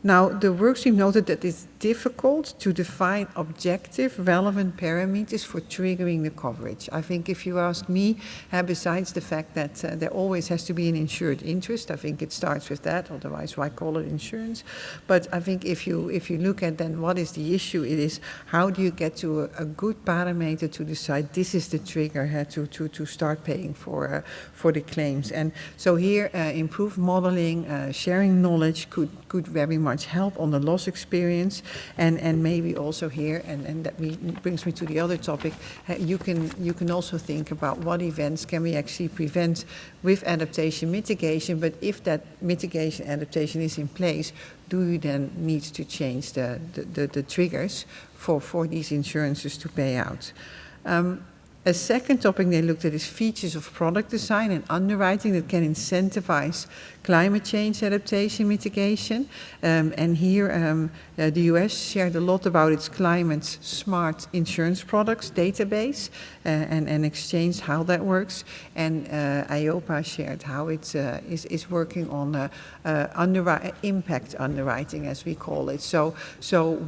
Speaker 3: Now, the workstream noted that it's difficult to define objective, relevant parameters for triggering the coverage. I think if you ask me, besides the fact that there always has to be an insured interest, I think it starts with that, otherwise why call it insurance? But I think if you look at then what is the issue, it is how do you get to a good parameter to decide this is the trigger to start paying for the claims. And so here, improved modeling, sharing knowledge could very much help on the loss experience, and maybe also here, and that brings me to the other topic, you can also think about what events can we actually prevent with adaptation mitigation, but if that mitigation adaptation is in place, do you then need to change the triggers for these insurances to pay out? A second topic they looked at is features of product design and underwriting that can incentivize climate change adaptation mitigation. And here the US shared a lot about its climate smart insurance products database and exchanged how that works. And EIOPA shared how it is working on impact underwriting, as we call it. So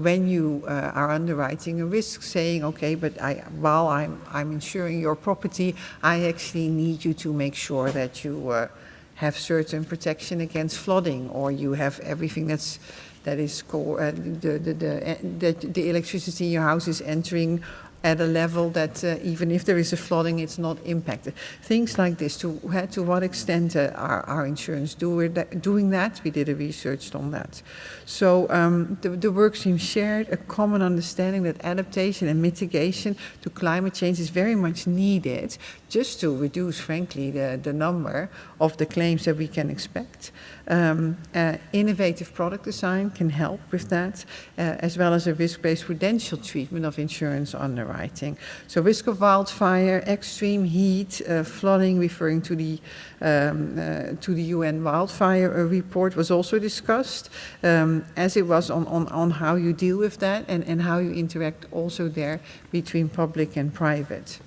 Speaker 3: when you are underwriting a risk, saying, okay, but while I'm insuring your property, I actually need you to make sure that you have certain protection against flooding, or you have everything that is the electricity in your house is entering at a level that even if there is a flooding, it's not impacted. Things like this, to what extent are our insurance doing that? We did a research on that. So the workstream shared a common understanding that adaptation and mitigation to climate change is very much needed just to reduce, frankly, the number of the claims that we can expect. Innovative product design can help with that, as well as a risk-based prudential treatment of insurance underwriting. So risk of wildfire, extreme heat, flooding, referring to the UN wildfire report, was also discussed, as it was on how you deal with that and how you interact also there between public and private.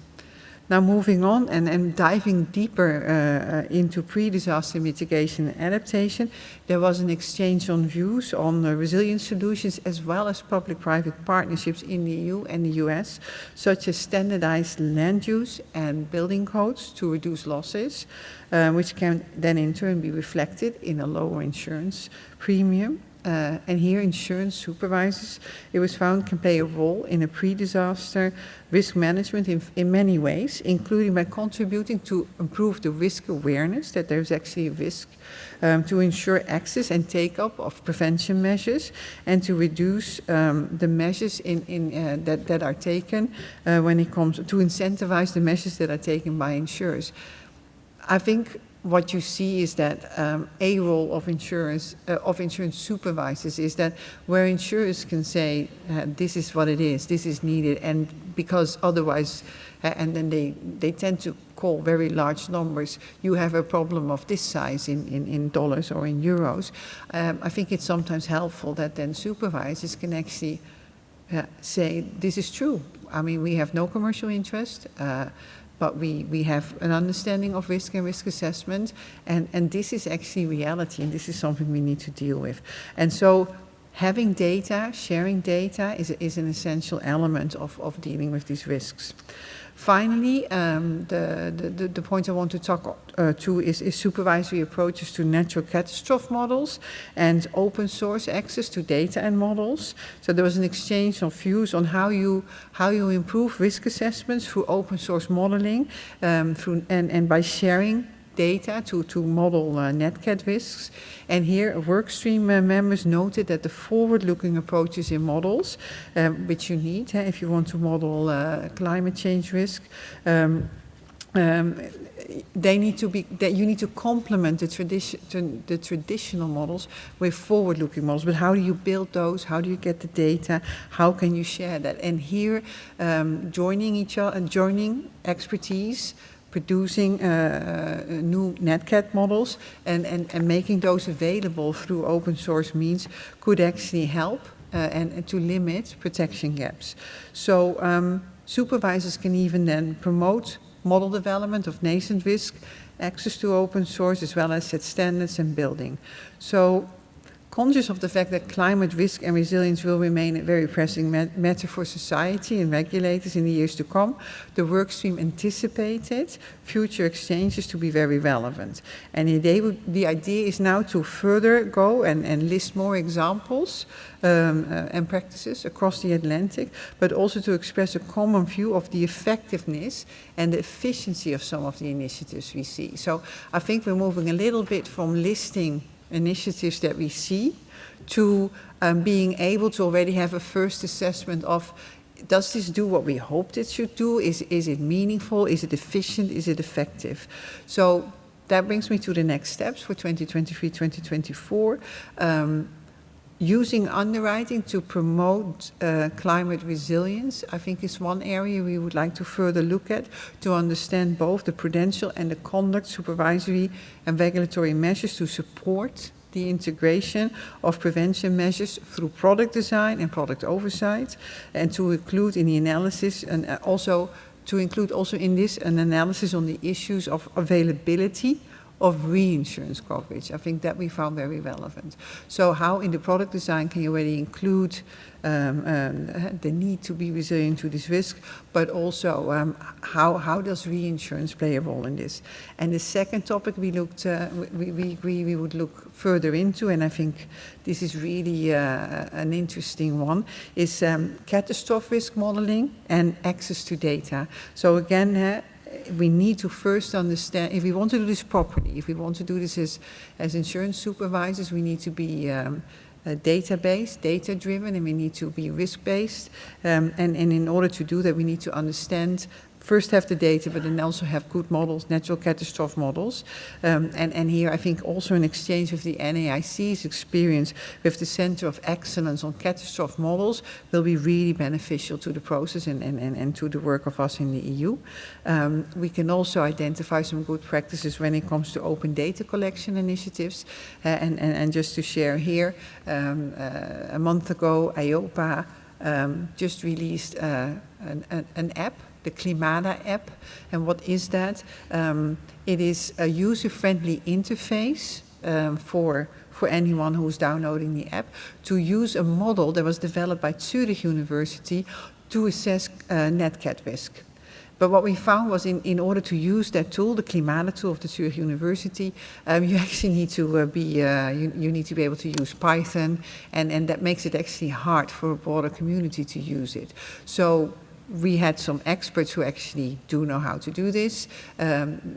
Speaker 3: Now moving on and diving deeper into pre-disaster mitigation and adaptation, there was an exchange on views on resilience solutions as well as public-private partnerships in the EU and the US, such as standardized land use and building codes to reduce losses, which can then in turn be reflected in a lower insurance premium. And here insurance supervisors, it was found, can play a role in a pre-disaster risk management in many ways, including by contributing to improve the risk awareness that there's actually a risk, to ensure access and take-up of prevention measures, and to reduce the measures that are taken when it comes to incentivize the measures that are taken by insurers. I think what you see is that a role of insurance supervisors is that where insurers can say, this is what it is, this is needed, and because otherwise, and then they tend to call very large numbers, you have a problem of this size in dollars or in euros. I think it's sometimes helpful that then supervisors can actually say, this is true. I mean, we have no commercial interest, but we have an understanding of risk and risk assessment, and this is actually reality, and this is something we need to deal with. And so having data, sharing data is an essential element of dealing with these risks. Finally, the point I want to talk to is supervisory approaches to natural catastrophe models and open source access to data and models. So there was an exchange of views on how you improve risk assessments through open source modeling, and by sharing data to model NatCat risks. And here workstream members noted that the forward-looking approaches in models, which you need if you want to model climate change risk, they need to be, that you need to complement the traditional models with forward-looking models. But how do you build those? How do you get the data? How can you share that? And here, joining expertise, producing new NatCat models and making those available through open source means could actually help and to limit protection gaps. So supervisors can even then promote model development of nascent risk, access to open source, as well as set standards and building. So conscious of the fact that climate risk and resilience will remain a very pressing matter for society and regulators in the years to come, the workstream anticipated future exchanges to be very relevant. And the idea is now to further go and list more examples and practices across the Atlantic, but also to express a common view of the effectiveness and the efficiency of some of the initiatives we see. So I think we're moving a little bit from listing initiatives that we see to being able to already have a first assessment of, does this do what we hoped it should do? Is it meaningful? Is it efficient? Is it effective? So that brings me to the next steps for 2023-2024. using underwriting to promote climate resilience, I think, is one area we would like to further look at to understand both the prudential and the conduct, supervisory and regulatory measures to support the integration of prevention measures through product design and product oversight, and to include in the analysis and also in this an analysis on the issues of availability of reinsurance coverage. I think that we found very relevant. So how in the product design can you already include the need to be resilient to this risk, but also how does reinsurance play a role in this? And the second topic we agree we would look further into, and I think this is really an interesting one, is catastrophe risk modeling and access to data. So again, we need to first understand, if we want to do this properly, if we want to do this as insurance supervisors, we need to be database, data-driven, and we need to be risk-based. And in order to do that, we need to understand, first have the data, but then also have good models, natural catastrophe models. And here I think also an exchange with the NAIC's experience with the Center of Excellence on Catastrophe Models will be really beneficial to the process and to the work of us in the EU. We can also identify some good practices when it comes to open data collection initiatives. And just to share here, a month ago, EIOPA just released an app, the Climata app. And what is that? It is a user-friendly interface for anyone who's downloading the app to use a model that was developed by Zurich University to assess net cat risk. But what we found was in order to use that tool, the Climata tool of the Zurich University, you actually need to you need to be able to use Python, and that makes it actually hard for a broader community to use it. So we had some experts who actually do know how to do this,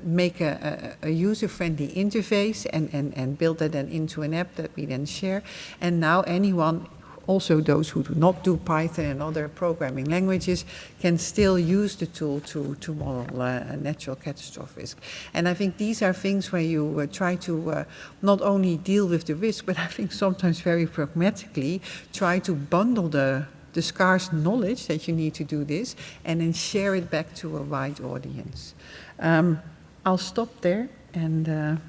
Speaker 3: make a user-friendly interface and build that then into an app that we then share. And now anyone, also those who do not do Python and other programming languages, can still use the tool to model a natural catastrophe risk. And I think these are things where you try to not only deal with the risk, but I think sometimes very pragmatically try to bundle the scarce knowledge that you need to do this and then share it back to a wide audience. I'll stop there, and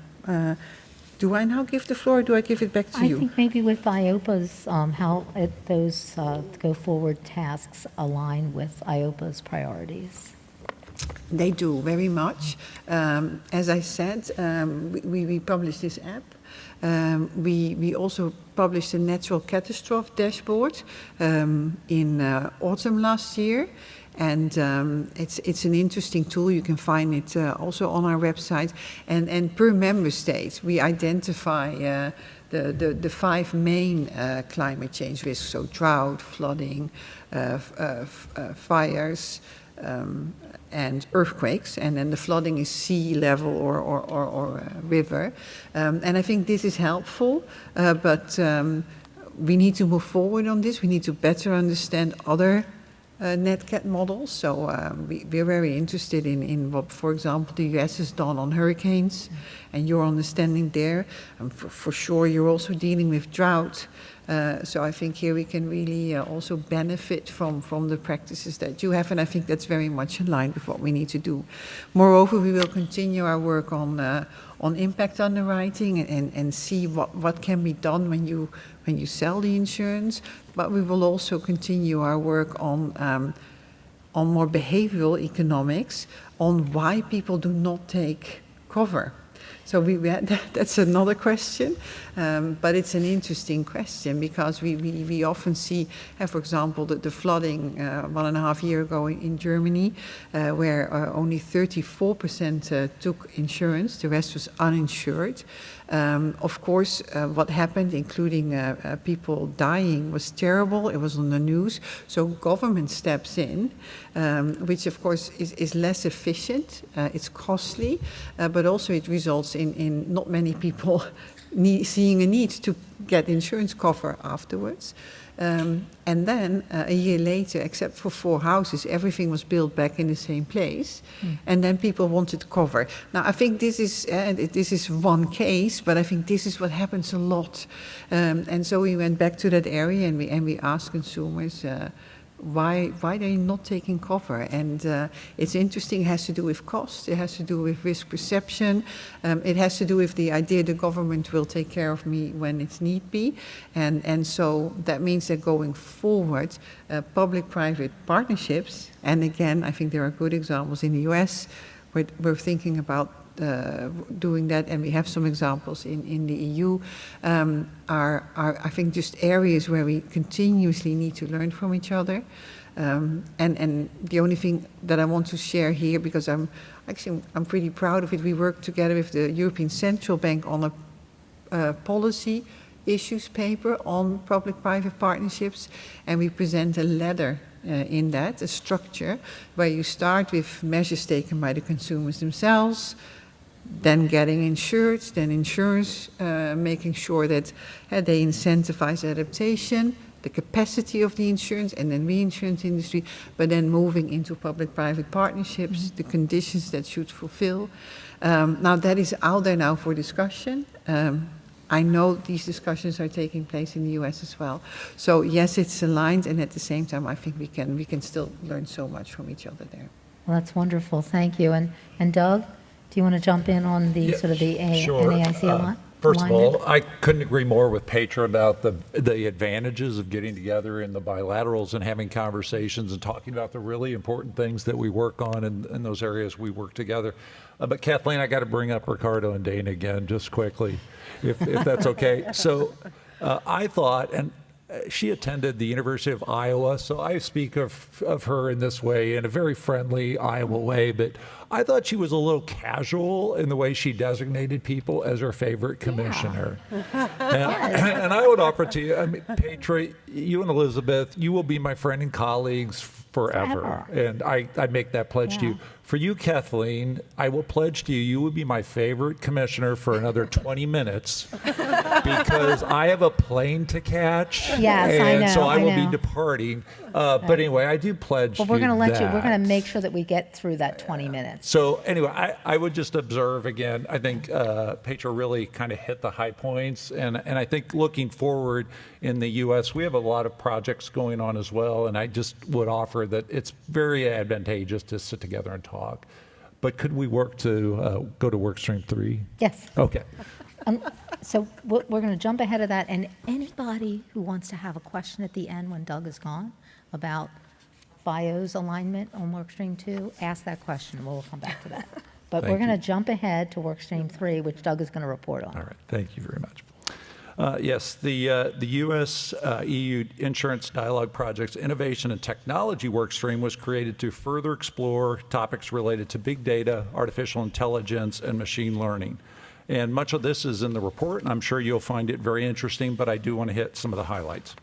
Speaker 3: do I now give the floor, or do I give it back to you?
Speaker 1: I think maybe with EIOPA's, how those go-forward tasks align with EIOPA's priorities.
Speaker 3: They do, very much. As I said, we published this app. We also published a natural catastrophe dashboard in autumn last year. And it's an interesting tool. You can find it also on our website. And per member state, we identify the 5 main climate change risks. So drought, flooding, fires, and earthquakes. And then the flooding is sea level or river. And I think this is helpful, but we need to move forward on this. We need to better understand other net cat models. So we're very interested in what, for example, the US has done on hurricanes, and your understanding there. For sure, you're also dealing with drought. So I think here we can really also benefit from the practices that you have, and I think that's very much in line with what we need to do. Moreover, we will continue our work on impact underwriting and see what can be done when you sell the insurance. But we will also continue our work on more behavioral economics, on why people do not take cover. So that's another question, but it's an interesting question because we often see, for example, the flooding 1.5 years ago in Germany, where only 34% took insurance, the rest was uninsured. Of course, what happened, including people dying, was terrible. It was on the news. So government steps in, which of course is less efficient. It's costly, but also it results in not many people seeing a need to get insurance cover afterwards. And then a year later, except for 4 houses, everything was built back in the same place. And then people wanted cover. Now, I think this is one case, but I think this is what happens a lot. And so we went back to that area and we asked consumers, why they're not taking cover. And it's interesting, it has to do with cost, it has to do with risk perception, it has to do with the idea the government will take care of me when it's need be. And so that means that going forward, public-private partnerships, and again, I think there are good examples in the US, we're thinking about doing that, and we have some examples in the EU, are I think just areas where we continuously need to learn from each other. And the only thing that I want to share here, because I'm pretty proud of it, we worked together with the European Central Bank on a policy issues paper on public-private partnerships, and we present a ladder in that, a structure, where you start with measures taken by the consumers themselves, then getting insured, then insurers making sure that they incentivize adaptation, the capacity of the insurance, and then reinsurance industry, but then moving into public-private partnerships, the conditions that should fulfill. Now that is out there now for discussion. I know these discussions are taking place in the US as well. So yes, it's aligned, and at the same time, I think we can still learn so much from each other there.
Speaker 1: Well, that's wonderful. Thank you. And Doug, do you want to jump in on the sort of the
Speaker 4: Sure.
Speaker 1: NAIC alignment?
Speaker 4: First of all, I couldn't agree more with Petra about the advantages of getting together in the bilaterals and having conversations and talking about the really important things that we work on in those areas we work together. But Kathleen, I got to bring up Ricardo and Dana again just quickly, if that's okay. So I thought, and she attended the University of Iowa, so I speak of her in this way, in a very friendly Iowa way, but I thought she was a little casual in the way she designated people as her favorite commissioner. Yeah. And I would offer to you, I mean, Petra, you and Elizabeth, you will be my friend and colleagues forever. And I make that pledge to you. For you, Kathleen, I will pledge to you, you will be my favorite commissioner for another 20 minutes because I have a plane to catch.
Speaker 1: Yes,
Speaker 4: and
Speaker 1: I know.
Speaker 4: So I will
Speaker 1: know.
Speaker 4: be departing. But anyway, I do pledge
Speaker 1: But we're going to let you, we're
Speaker 4: that.
Speaker 1: going to make sure that we get through that 20 minutes.
Speaker 4: So anyway, I would just observe again, I think Petra really kind of hit the high points. And I think looking forward in the U.S., we have a lot of projects going on as well. And I just would offer that it's very advantageous to sit together and talk. But could we work to go to workstream 3?
Speaker 1: Yes.
Speaker 4: Okay.
Speaker 1: So we're going to jump ahead of that. And anybody who wants to have a question at the end when Doug is gone about FIO's alignment on workstream 2, ask that question. We'll come back to that. But
Speaker 4: Thank
Speaker 1: we're going to
Speaker 4: you.
Speaker 1: jump ahead to workstream 3, which Doug is going to report on.
Speaker 4: All right. Thank you very much. Yes, the U.S. EU Insurance Dialogue Project's Innovation and Technology Workstream was created to further explore topics related to big data, artificial intelligence, and machine learning. And much of this is in the report, and I'm sure you'll find it very interesting, but I do want to hit some of the highlights.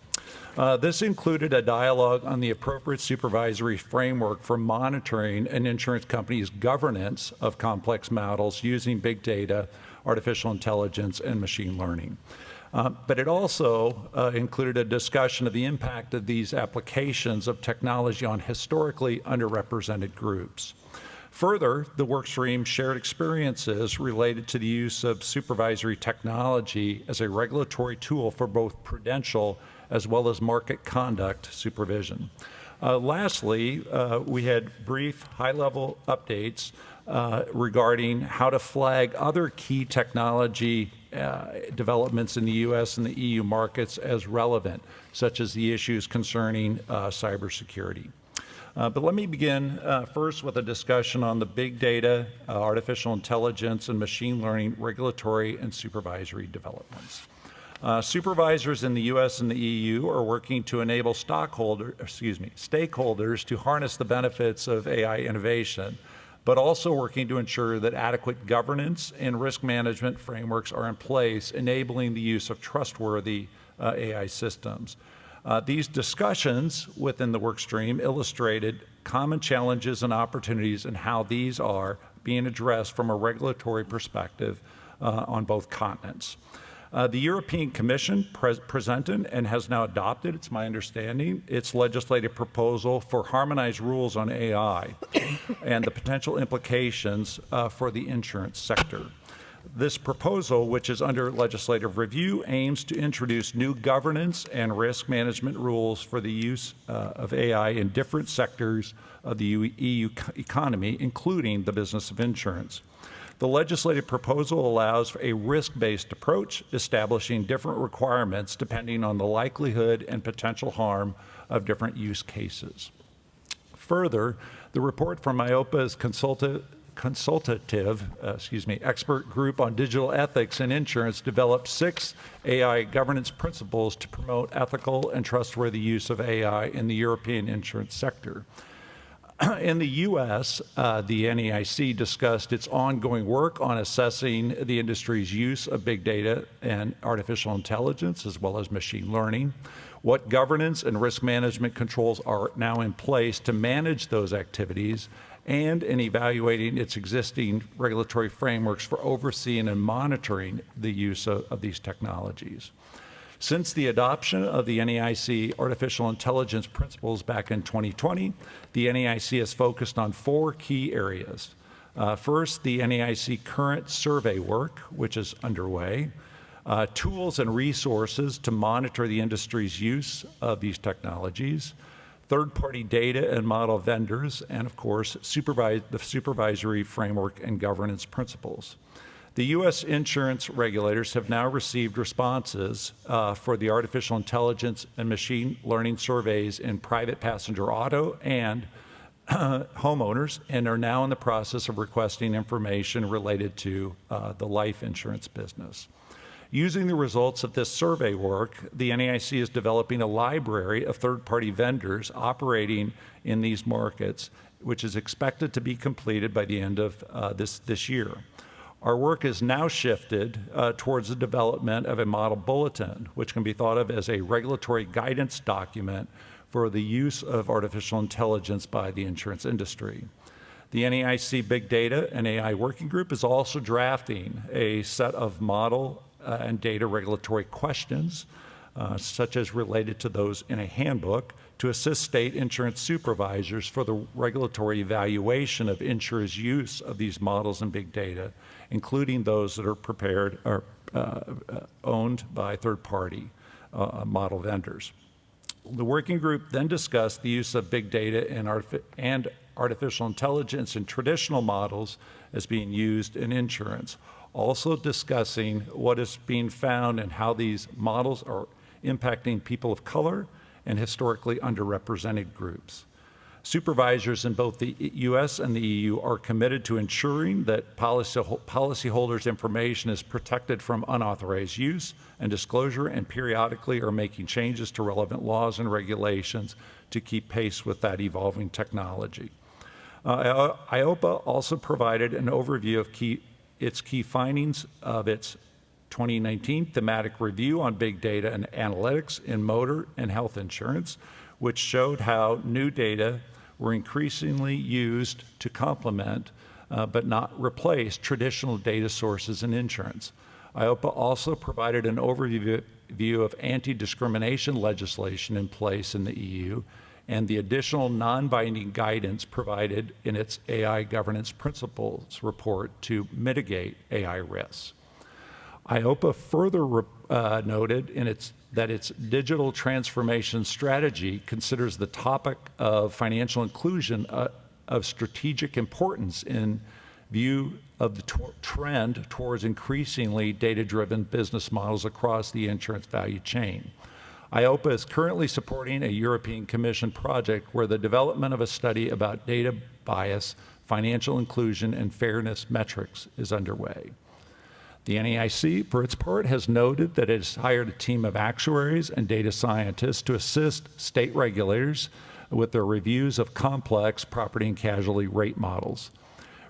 Speaker 4: This included a dialogue on the appropriate supervisory framework for monitoring an insurance company's governance of complex models using big data, artificial intelligence, and machine learning. But it also included a discussion of the impact of these applications of technology on historically underrepresented groups. Further, the workstream shared experiences related to the use of supervisory technology as a regulatory tool for both prudential as well as market conduct supervision. Lastly, we had brief high-level updates regarding how to flag other key technology developments in the U.S. and the EU markets as relevant, such as the issues concerning cybersecurity. But let me begin first with a discussion on the big data, artificial intelligence, and machine learning regulatory and supervisory developments. Supervisors in the U.S. and the EU are working to enable stakeholders to harness the benefits of AI innovation, but also working to ensure that adequate governance and risk management frameworks are in place, enabling the use of trustworthy AI systems. These discussions within the workstream illustrated common challenges and opportunities and how these are being addressed from a regulatory perspective on both continents. The European Commission presented and has now adopted, it's my understanding, its legislative proposal for harmonized rules on AI and the potential implications for the insurance sector. This proposal, which is under legislative review, aims to introduce new governance and risk management rules for the use of AI in different sectors of the EU economy, including the business of insurance. The legislative proposal allows for a risk-based approach, establishing different requirements depending on the likelihood and potential harm of different use cases. Further, the report from EIOPA's consultative expert group on digital ethics in insurance developed 6 AI governance principles to promote ethical and trustworthy use of AI in the European insurance sector. In the U.S., the NAIC discussed its ongoing work on assessing the industry's use of big data and artificial intelligence, as well as machine learning, what governance and risk management controls are now in place to manage those activities, and in evaluating its existing regulatory frameworks for overseeing and monitoring the use of these technologies. Since the adoption of the NAIC artificial intelligence principles back in 2020, the NAIC has focused on 4 key areas. First, the NAIC current survey work, which is underway, tools and resources to monitor the industry's use of these technologies, third-party data and model vendors, and of course, the supervisory framework and governance principles. The U.S. insurance regulators have now received responses for the artificial intelligence and machine learning surveys in private passenger auto and homeowners, and are now in the process of requesting information related to the life insurance business. Using the results of this survey work, the NAIC is developing a library of third-party vendors operating in these markets, which is expected to be completed by the end of this year. Our work is now shifted towards the development of a model bulletin, which can be thought of as a regulatory guidance document for the use of artificial intelligence by the insurance industry. The NAIC Big Data and AI Working Group is also drafting a set of model and data regulatory questions, such as related to those in a handbook, to assist state insurance supervisors for the regulatory evaluation of insurers' use of these models and big data, including those that are prepared or owned by third-party model vendors. The working group then discussed the use of big data and artificial intelligence in traditional models as being used in insurance, also discussing what is being found and how these models are impacting people of color and historically underrepresented groups. Supervisors in both the U.S. and the EU are committed to ensuring that policyholders' information is protected from unauthorized use and disclosure, and periodically are making changes to relevant laws and regulations to keep pace with that evolving technology. EIOPA also provided an overview of its key findings of its 2019 thematic review on big data and analytics in motor and health insurance, which showed how new data were increasingly used to complement but not replace traditional data sources in insurance. EIOPA also provided an overview of anti-discrimination legislation in place in the EU and the additional non-binding guidance provided in its AI governance principles report to mitigate AI risks. EIOPA further noted that its digital transformation strategy considers the topic of financial inclusion of strategic importance in view of the trend towards increasingly data-driven business models across the insurance value chain. EIOPA is currently supporting a European Commission project where the development of a study about data bias, financial inclusion, and fairness metrics is underway. The NAIC, for its part, has noted that it has hired a team of actuaries and data scientists to assist state regulators with their reviews of complex property and casualty rate models.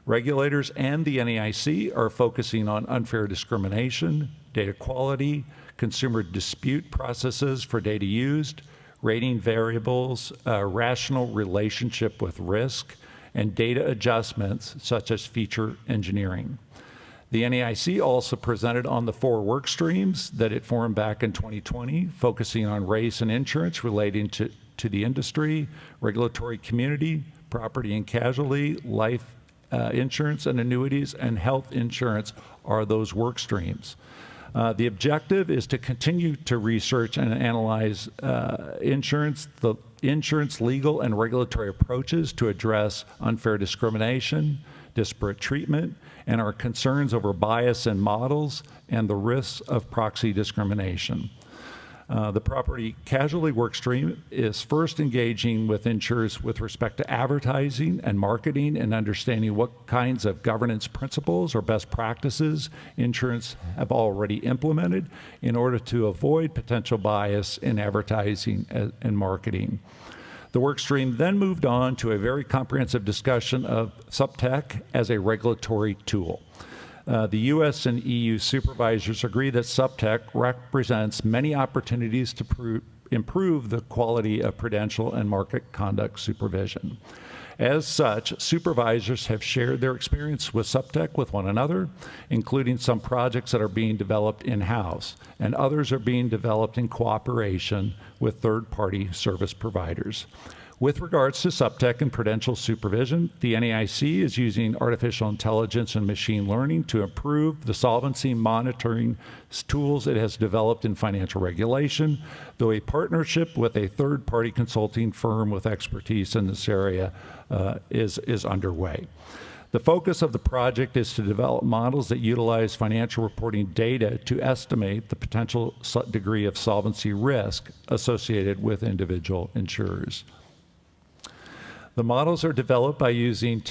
Speaker 4: Regulators and the NAIC are focusing on unfair discrimination, data quality, consumer dispute processes for data used, rating variables, rational relationship with risk, and data adjustments such as feature engineering. The NAIC also presented on the 4 work streams that it formed back in 2020, focusing on race and insurance relating to the industry, regulatory community, property and casualty, life insurance and annuities, and health insurance are those work streams. The objective is to continue to research and analyze the insurance legal and regulatory approaches to address unfair discrimination, disparate treatment, and our concerns over bias in models and the risks of proxy discrimination. The property casualty work stream is first engaging with insurers with respect to advertising and marketing and understanding what kinds of governance principles or best practices insurance have already implemented in order to avoid potential bias in advertising and marketing. The work stream then moved on to a very comprehensive discussion of SupTech as a regulatory tool. The U.S. and EU supervisors agree that SupTech represents many opportunities to improve the quality of prudential and market conduct supervision. As such, supervisors have shared their experience with SupTech with one another, including some projects that are being developed in-house, and others are being developed in cooperation with third-party service providers. With regards to SupTech and prudential supervision, the NAIC is using artificial intelligence and machine learning to improve the solvency monitoring tools it has developed in financial regulation, though a partnership with a third-party consulting firm with expertise in this area is underway. The focus of the project is to develop models that utilize financial reporting data to estimate the potential degree of solvency risk associated with individual insurers. The models are developed by using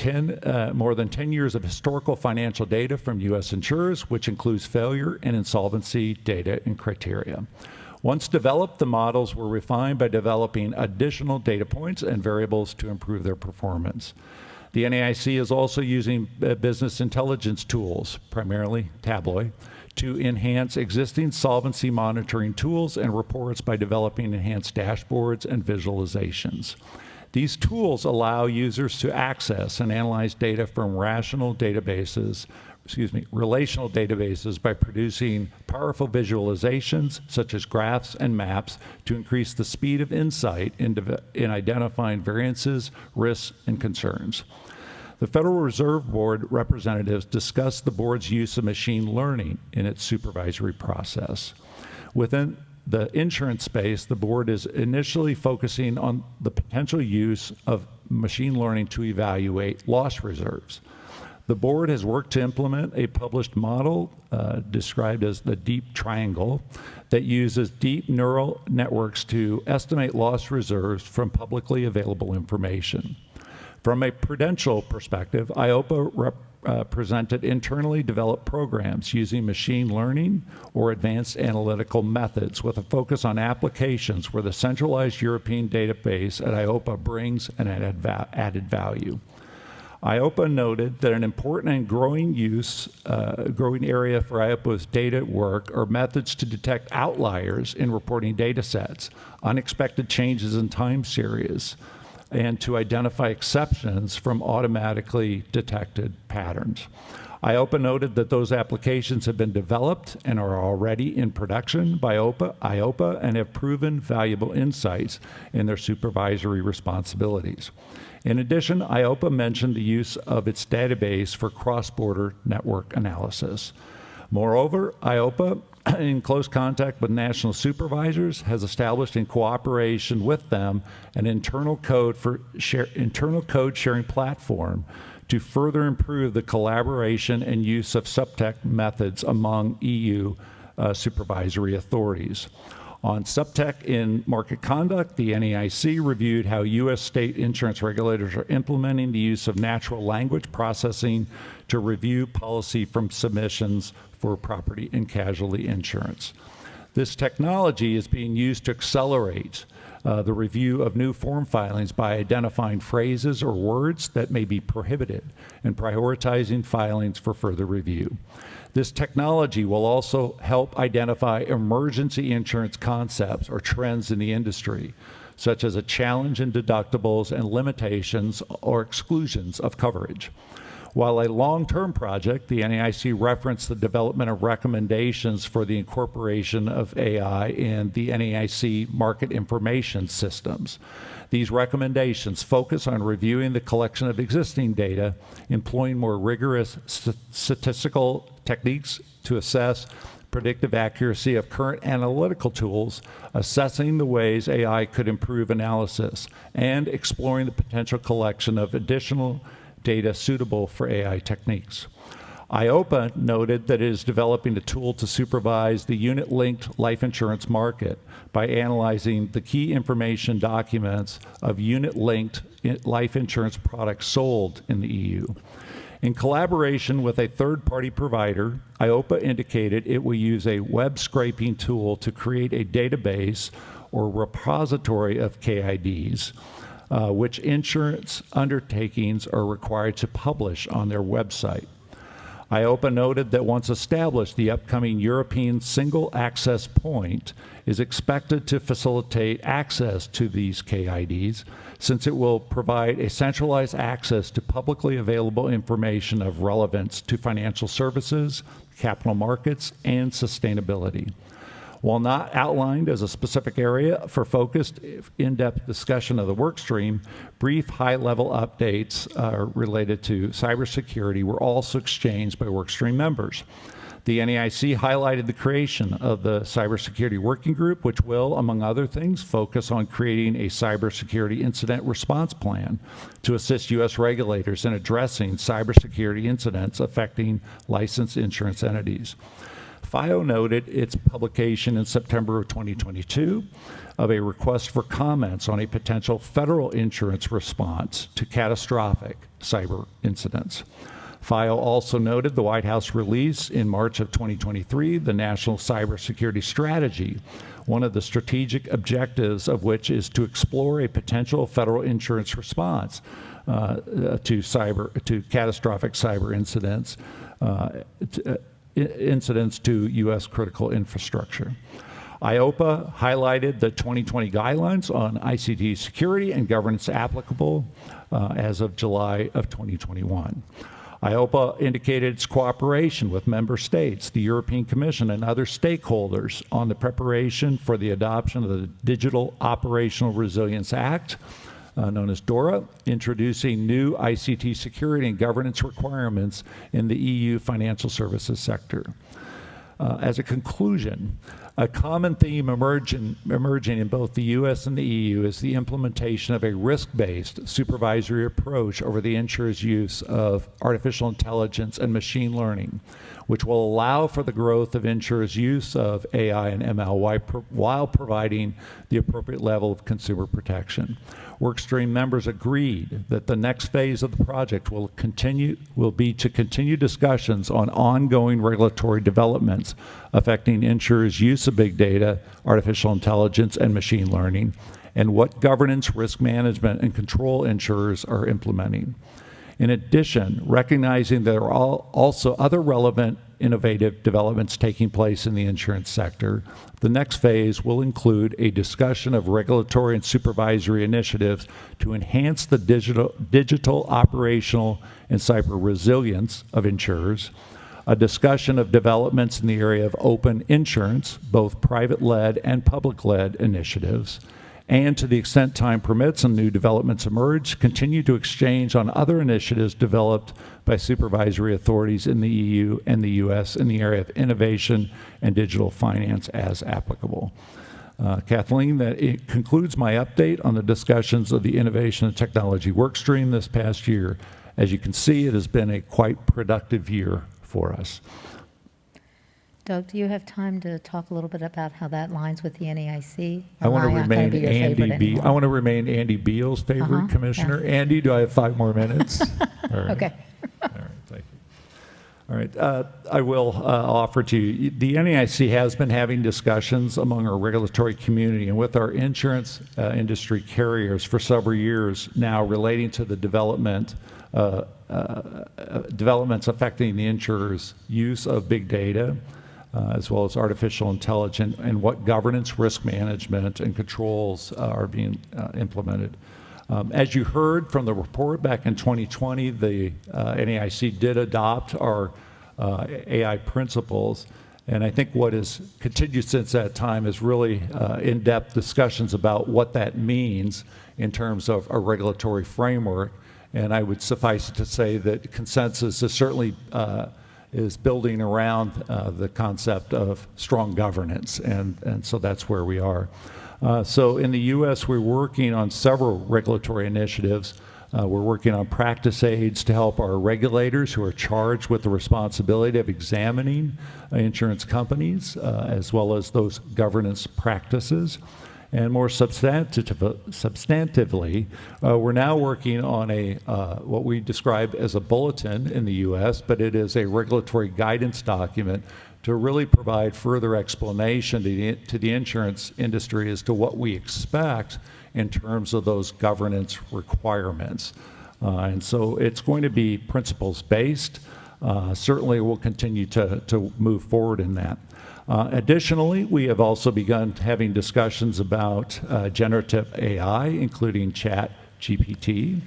Speaker 4: more than 10 years of historical financial data from U.S. insurers, which includes failure and insolvency data and criteria. Once developed, the models were refined by developing additional data points and variables to improve their performance. The NAIC is also using business intelligence tools, primarily Tableau, to enhance existing solvency monitoring tools and reports by developing enhanced dashboards and visualizations. These tools allow users to access and analyze data from relational databases by producing powerful visualizations such as graphs and maps to increase the speed of insight in identifying variances, risks, and concerns. The Federal Reserve Board representatives discussed the board's use of machine learning in its supervisory process. Within the insurance space, the board is initially focusing on the potential use of machine learning to evaluate loss reserves. The board has worked to implement a published model described as the deep triangle that uses deep neural networks to estimate loss reserves from publicly available information. From a prudential perspective, EIOPA presented internally developed programs using machine learning or advanced analytical methods with a focus on applications where the centralized European database at EIOPA brings an added value. EIOPA noted that an important and growing area for EIOPA's data work are methods to detect outliers in reporting data sets, unexpected changes in time series, and to identify exceptions from automatically detected patterns. EIOPA noted that those applications have been developed and are already in production by EIOPA and have proven valuable insights in their supervisory responsibilities. In addition, EIOPA mentioned the use of its database for cross-border network analysis. Moreover, EIOPA, in close contact with national supervisors, has established in cooperation with them an internal code sharing platform to further improve the collaboration and use of SupTech methods among EU supervisory authorities. On SupTech in market conduct, the NAIC reviewed how U.S. state insurance regulators are implementing the use of natural language processing to review policy from submissions for property and casualty insurance. This technology is being used to accelerate the review of new form filings by identifying phrases or words that may be prohibited and prioritizing filings for further review. This technology will also help identify emergency insurance concepts or trends in the industry, such as a challenge in deductibles and limitations or exclusions of coverage. While a long-term project, the NAIC referenced the development of recommendations for the incorporation of AI in the NAIC market information systems. These recommendations focus on reviewing the collection of existing data, employing more rigorous statistical techniques to assess predictive accuracy of current analytical tools, assessing the ways AI could improve analysis, and exploring the potential collection of additional data suitable for AI techniques. EIOPA noted that it is developing a tool to supervise the unit-linked life insurance market by analyzing the key information documents of unit-linked life insurance products sold in the EU. In collaboration with a third-party provider, EIOPA indicated it will use a web scraping tool to create a database or repository of KIDs, which insurance undertakings are required to publish on their website. EIOPA noted that once established, the upcoming European single access point is expected to facilitate access to these KIDs, since it will provide a centralized access to publicly available information of relevance to financial services, capital markets, and sustainability. While not outlined as a specific area for focused, in-depth discussion of the workstream, brief high-level updates related to cybersecurity were also exchanged by workstream members. The NAIC highlighted the creation of the Cybersecurity Working Group, which will, among other things, focus on creating a cybersecurity incident response plan to assist U.S. regulators in addressing cybersecurity incidents affecting licensed insurance entities. FIO noted its publication in September of 2022 of a request for comments on a potential federal insurance response to catastrophic cyber incidents. FIO also noted the White House release in March of 2023 the National Cybersecurity Strategy, one of the strategic objectives of which is to explore a potential federal insurance response to catastrophic cyber incidents, incidents to U.S. critical infrastructure. EIOPA highlighted the 2020 guidelines on ICT security and governance applicable as of July of 2021. EIOPA indicated its cooperation with member states, the European Commission, and other stakeholders on the preparation for the adoption of the Digital Operational Resilience Act, known as DORA, introducing new ICT security and governance requirements in the EU financial services sector. As a conclusion, a common theme emerging in both the U.S. and the EU is the implementation of a risk-based supervisory approach over the insurer's use of artificial intelligence and machine learning, which will allow for the growth of insurers' use of AI and ML while providing the appropriate level of consumer protection. Workstream members agreed that the next phase of the project will be to continue discussions on ongoing regulatory developments affecting insurers' use of big data, artificial intelligence, and machine learning, and what governance, risk management, and control insurers are implementing. In addition, recognizing there are also other relevant innovative developments taking place in the insurance sector, the next phase will include a discussion of regulatory and supervisory initiatives to enhance the digital operational and cyber resilience of insurers, a discussion of developments in the area of open insurance, both private-led and public-led initiatives, and to the extent time permits and new developments emerge, continue to exchange on other initiatives developed by supervisory authorities in the EU and the U.S. in the area of innovation and digital finance as applicable. Kathleen, that concludes my update on the discussions of the Innovation and Technology Workstream this past year. As you can see, it has been a quite productive year for us.
Speaker 1: Doug, do you have time to talk a little bit about how that lines with the NAIC?
Speaker 4: I want to remain
Speaker 1: I
Speaker 4: want to remain Andy Beal's favorite commissioner. Yeah. Andy, do I have 5 more minutes? All right.
Speaker 1: Okay.
Speaker 4: All right, thank you. All right, I will offer to you, the NAIC has been having discussions among our regulatory community and with our insurance industry carriers for several years now relating to the developments affecting the insurer's use of big data, as well as artificial intelligence, and what governance, risk management, and controls are being implemented. As you heard from the report back in 2020, the NAIC did adopt our AI principles. And I think what has continued since that time is really in-depth discussions about what that means in terms of a regulatory framework. And I would suffice it to say that consensus is certainly is building around the concept of strong governance. And so that's where we are. So in the U.S., we're working on several regulatory initiatives. We're working on practice aids to help our regulators who are charged with the responsibility of examining insurance companies, as well as those governance practices. And more substantively, we're now working on what we describe as a bulletin in the U.S., but it is a regulatory guidance document to really provide further explanation to the insurance industry as to what we expect in terms of those governance requirements. And so it's going to be principles-based. Certainly we'll continue to move forward in that. Additionally, we have also begun having discussions about generative AI, including ChatGPT.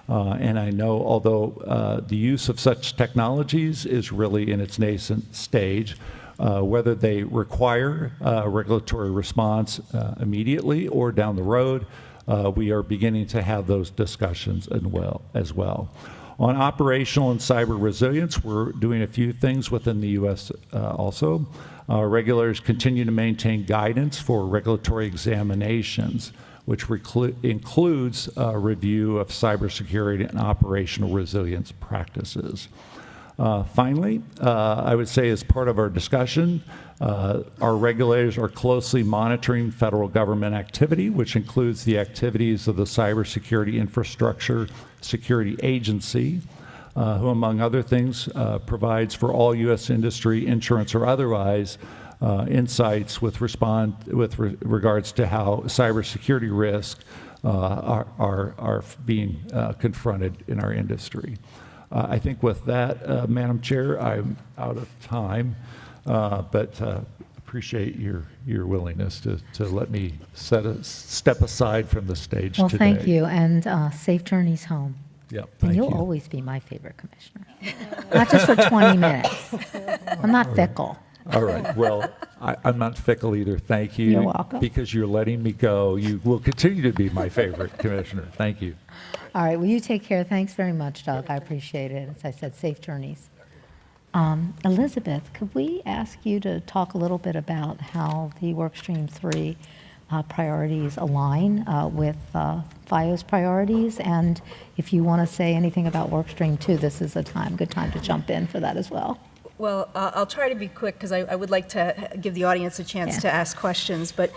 Speaker 4: And I know although the use of such technologies is really in its nascent stage, whether they require a regulatory response immediately or down the road, we are beginning to have those discussions as well. On operational and cyber resilience, we're doing a few things within the U.S. Also. Regulators continue to maintain guidance for regulatory examinations, which includes a review of cybersecurity and operational resilience practices. Finally, I would say as part of our discussion, our regulators are closely monitoring federal government activity, which includes the activities of the Cybersecurity Infrastructure Security Agency, who, among other things, provides for all U.S. industry, insurance or otherwise, insights with regards to how cybersecurity risks are being confronted in our industry. I think with that, Madam Chair, I'm out of time, but appreciate your willingness to let me step aside from the stage
Speaker 1: Well,
Speaker 4: today.
Speaker 1: thank you, and safe journeys home.
Speaker 4: Yep,
Speaker 1: And
Speaker 4: thank
Speaker 1: you'll
Speaker 4: you.
Speaker 1: always be my favorite commissioner. Not just for 20 minutes. I'm not fickle.
Speaker 4: All right. Well, I'm not fickle either. Thank you.
Speaker 1: You're welcome.
Speaker 4: Because you're letting me go. You will continue to be my favorite commissioner. Thank you.
Speaker 1: All right, well, you take care. Thanks very much, Doug. I appreciate it. As I said, safe journeys. Elizabeth, could we ask you to talk a little bit about how the Workstream 3 priorities align with FIO's priorities? And if you want to say anything about Workstream 2, this is a good time to jump in for that as well.
Speaker 2: Well, I'll try to be quick because I would like to give the audience a chance
Speaker 1: Yeah.
Speaker 2: to ask questions. But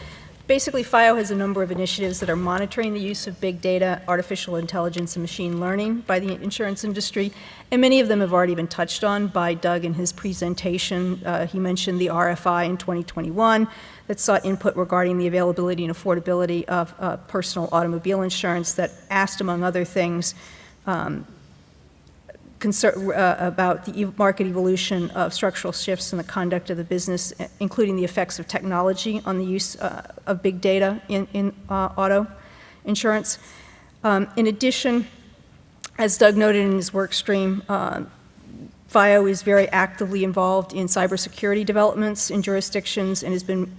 Speaker 2: basically, FIO has a number of initiatives that are monitoring the use of big data, artificial intelligence, and machine learning by the insurance industry. And many of them have already been touched on by Doug in his presentation. He mentioned the RFI in 2021 that sought input regarding the availability and affordability of personal automobile insurance that asked, among other things, about the market evolution of structural shifts in the conduct of the business, including the effects of technology on the use of big data in auto insurance. In addition, as Doug noted in his work stream, FIO is very actively involved in cybersecurity developments in jurisdictions and has been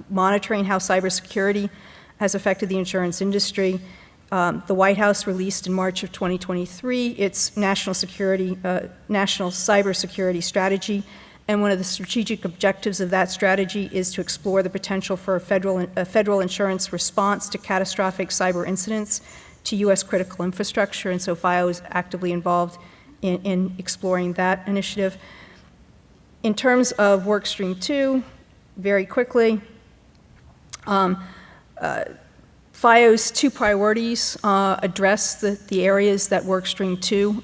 Speaker 2: monitoring how cybersecurity has affected the insurance industry. The White House released in March of 2023 its national cybersecurity strategy, and one of the strategic objectives of that strategy is to explore the potential for a federal insurance response to catastrophic cyber incidents to U.S. critical infrastructure, and so FIO is actively involved in exploring that initiative. In terms of Workstream 2, very quickly, FIO's two priorities address the areas that Workstream 2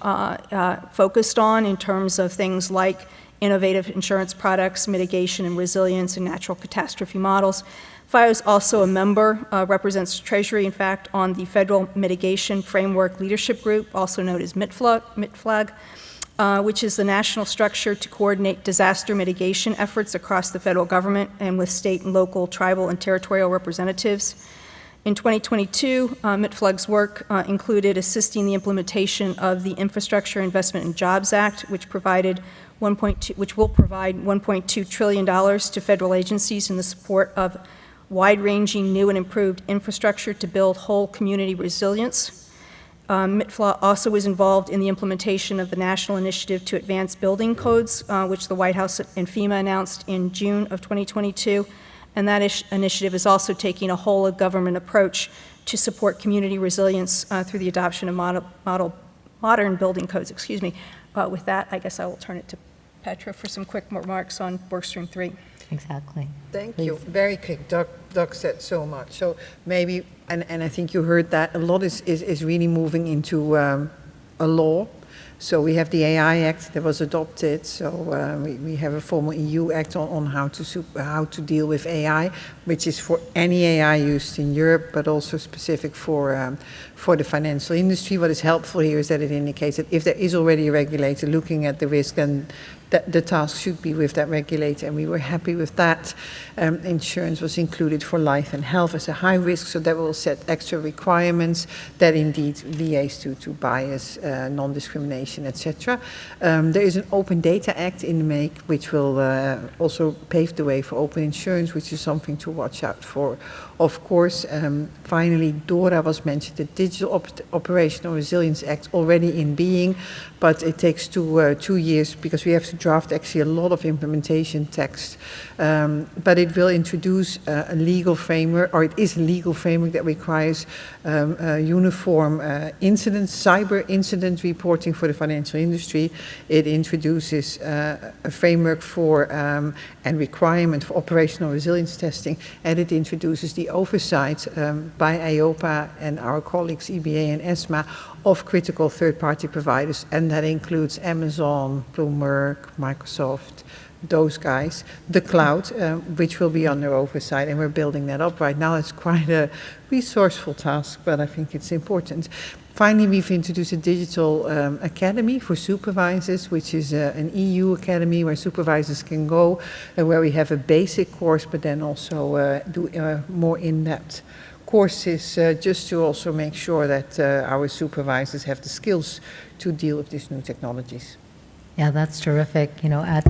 Speaker 2: focused on in terms of things like innovative insurance products, mitigation and resilience, and natural catastrophe models. FIO is also a member, represents Treasury, in fact, on the Federal Mitigation Framework Leadership Group, also known as MITFLAG, which is the national structure to coordinate disaster mitigation efforts across the federal government and with state and local, tribal, and territorial representatives. In 2022, MITFLUG's work included assisting the implementation of the Infrastructure Investment and Jobs Act, which will provide $1.2 trillion to federal agencies in the support of wide-ranging new and improved infrastructure to build whole community resilience. MITFLUG also was involved in the implementation of the National Initiative to Advance Building Codes, which the White House and FEMA announced in June of 2022. And that initiative is also taking a whole-of-government approach to support community resilience through the adoption of modern building codes. With that, I guess I will turn it to Petra for some quick remarks on Workstream 3.
Speaker 1: Exactly.
Speaker 3: Thank
Speaker 1: Please.
Speaker 3: you. Very quick. Doug said so much. So maybe, and I think you heard that, a lot is really moving into a law. So we have the AI Act that was adopted. So we have a formal EU Act on how to deal with AI, which is for any AI used in Europe, but also specific for the financial industry. What is helpful here is that it indicates that if there is already a regulator looking at the risk, then the task should be with that regulator, and we were happy with that. Insurance was included for life and health as a high risk, so that will set extra requirements that indeed liaise to bias, non-discrimination, etc. There is an Open Data Act in the make, which will also pave the way for open insurance, which is something to watch out for. Of course, finally, DORA was mentioned, the Digital Operational Resilience Act, already in being, but it takes 2 years because we have to draft actually a lot of implementation text. But it will introduce a legal framework, or it is a legal framework that requires uniform cyber incident reporting for the financial industry. It introduces a framework for and requirement for operational resilience testing, and it introduces the oversight by EIOPA and our colleagues EBA and ESMA of critical third-party providers, and that includes Amazon, Bloomberg, Microsoft, those guys, the cloud, which will be under oversight, and we're building that up right now. It's quite a resourceful task, but I think it's important. Finally, we've introduced a digital academy for supervisors, which is an EU academy where supervisors can go, where we have a basic course, but then also do more in-depth courses, just to also make sure that our supervisors have the skills to deal with these new technologies.
Speaker 1: Yeah, that's terrific. You know, at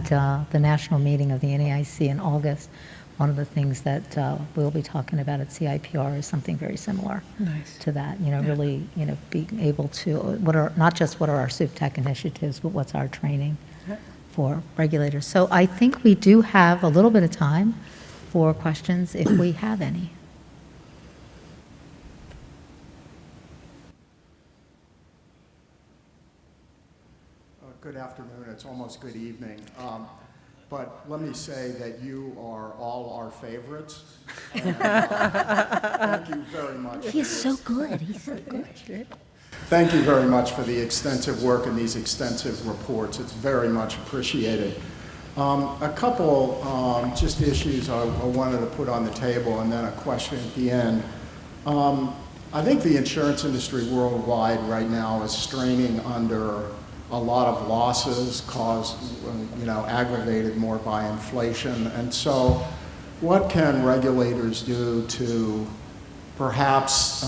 Speaker 1: the national meeting of the NAIC in August, one of the things that we'll be talking about at CIPR is something very similar to that. You know, really, you know, being able to, not just what are our SupTech initiatives, but what's our training for regulators. So I think we do have a little bit of time for questions if we have any.
Speaker 5: Good afternoon. It's almost good evening. But let me say that you are all our favorites. And, thank you very much.
Speaker 1: He is so good. He's so good.
Speaker 5: Thank you very much for the extensive work and these extensive reports. It's very much appreciated. A couple just issues I wanted to put on the table, and then a question at the end. I think the insurance industry worldwide right now is straining under a lot of losses caused, aggravated more by inflation. And so what can regulators do to perhaps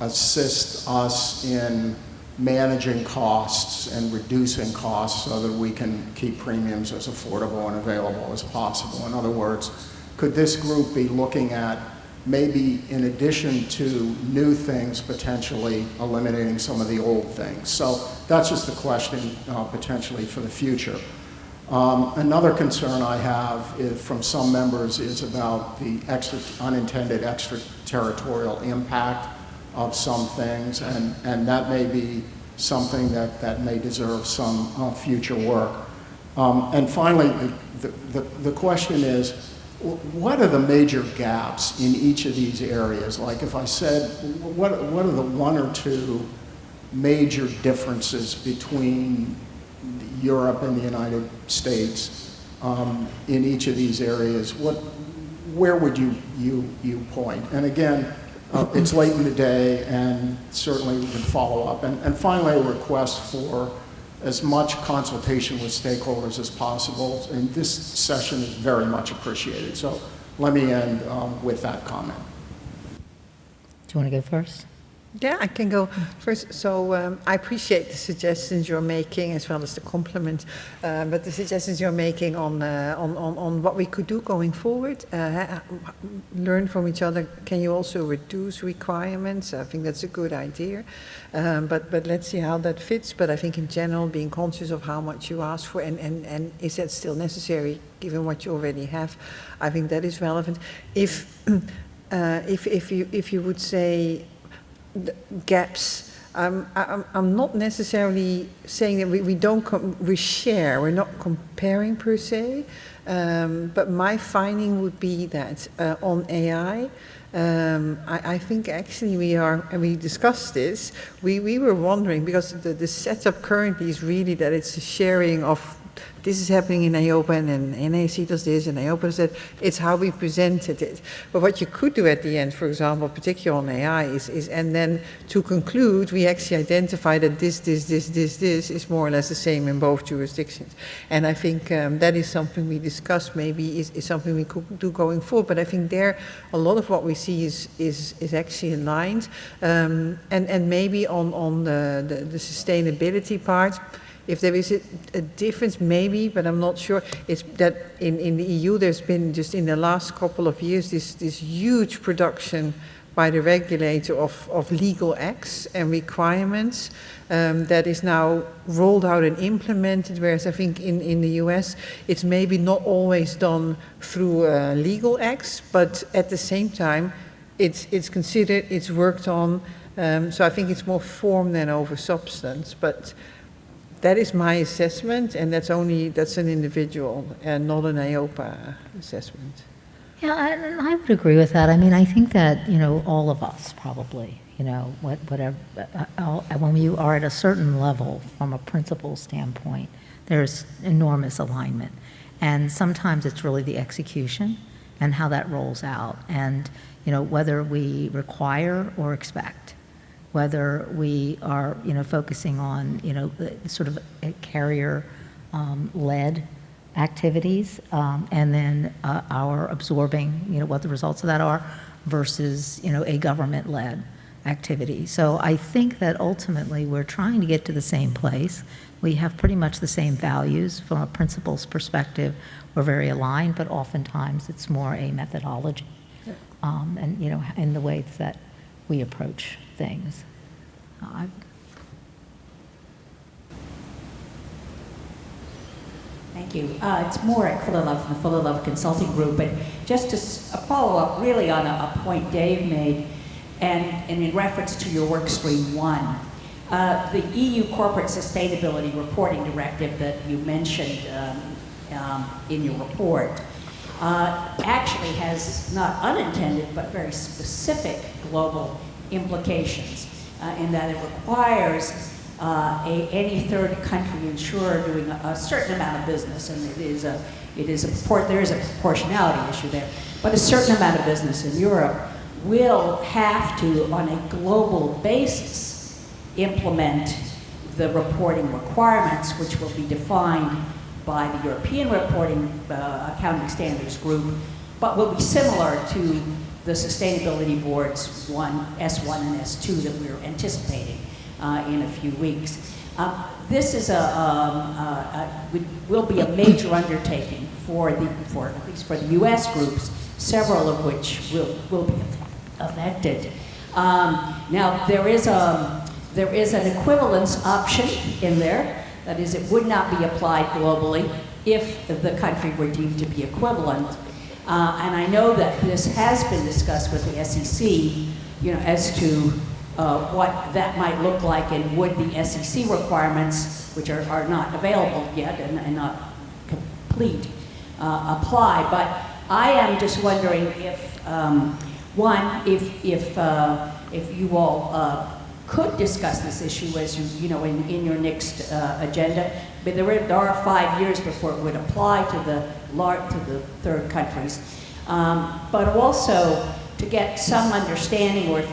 Speaker 5: assist us in managing costs and reducing costs so that we can keep premiums as affordable and available as possible? In other words, could this group be looking at maybe in addition to new things, potentially eliminating some of the old things? So that's just a question potentially for the future. Another concern I have from some members is about the unintended extraterritorial impact of some things, and that may be something that may deserve some future work. And finally, the question is, what are the major gaps in each of these areas? Like if I said, what are the one or two major differences between Europe and the United States in each of these areas? Where would you point? And again, it's late in the day, and certainly we can follow up. And finally, a request for as much consultation with stakeholders as possible. And this session is very much appreciated. So let me end with that comment.
Speaker 1: you want to go first?
Speaker 3: Yeah, I can go first. So I appreciate the suggestions you're making as well as the compliment, but the suggestions you're making on what we could do going forward, learn from each other. Can you also reduce requirements? I think that's a good idea, but let's see how that fits. But I think in general, being conscious of how much you ask for and is that still necessary given what you already have, I think that is relevant. If you would say gaps. I'm not necessarily saying that we share, we're not comparing per se, but my finding would be that on AI, I think actually we are, and we discussed this, we were wondering, because the setup currently is really that it's a sharing of this is happening in EIOPA and NAIC does this and EIOPA does that. It's how we presented it. But what you could do at the end, for example, particularly on AI, is and then to conclude, we actually identify that this is more or less the same in both jurisdictions. And I think that is something we discussed, maybe is something we could do going forward. But I think there, a lot of what we see is actually aligned. And maybe on the sustainability part, if there is a difference, maybe, but I'm not sure, it's that in the EU there's been just in the last couple of years this huge production by the regulator of legal acts and requirements that is now rolled out and implemented, whereas I think in the US it's maybe not always done through legal acts, but at the same time it's considered, it's worked on, so I think it's more form than over substance, but that is my assessment, and that's an individual and not an EIOPA assessment.
Speaker 1: Yeah, I would agree with that. I mean, I think that, all of us probably, whatever, when you are at a certain level from a principle standpoint, there's enormous alignment. And sometimes it's really the execution and how that rolls out. And, whether we require or expect, whether we are, focusing on, sort of carrier-led activities, and then our absorbing, what the results of that are, versus, a government-led activity. So I think that ultimately we're trying to get to the same place. We have pretty much the same values from a principles perspective. We're very aligned, but oftentimes it's more a methodology, and, in the way that we approach things.
Speaker 6: Thank you. It's Morik Fullilove from the Fullilove Consulting Group, but just to follow up really on a point Dave made, and in reference to your work stream 1, the EU Corporate Sustainability Reporting Directive that you mentioned in your report actually has not unintended but very specific global implications in that it requires any third country insurer doing a certain amount of business, and there is a proportionality issue there, but a certain amount of business in Europe will have to, on a global basis, implement the reporting requirements, which will be defined by the European Reporting Accounting Standards Group, but will be similar to the Sustainability Board's S1 and S2 that we're anticipating in a few weeks. This is will be a major undertaking at least for the U.S. groups, several of which will be affected. Now there is an equivalence option in there. That is, it would not be applied globally if the country were deemed to be equivalent. And I know that this has been discussed with the SEC, as to what that might look like, and would the SEC requirements, which are not available yet and not complete, apply. But I am just wondering if, if you all could discuss this issue as in your next agenda, but there are 5 years before it would apply to the third countries, but also to get some understanding, or if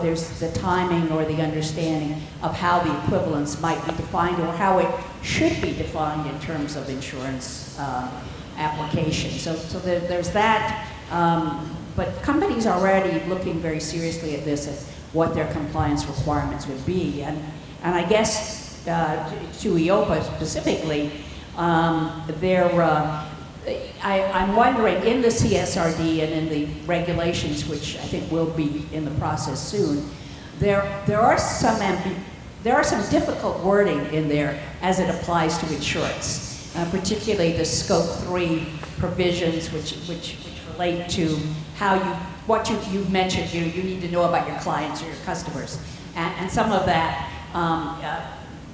Speaker 6: there's the timing or the understanding of how the equivalence might be defined, or how it should be defined in terms of insurance application. So there's that. but companies are already looking very seriously at this, at what their compliance requirements would be. And I guess to EIOPA specifically, I'm wondering, in the CSRD and in the regulations, which I think will be in the process soon, there are some difficult wording in there as it applies to insurance, particularly the Scope 3 provisions, which relate to what you mentioned. You need to know about your clients or your customers, and some of that,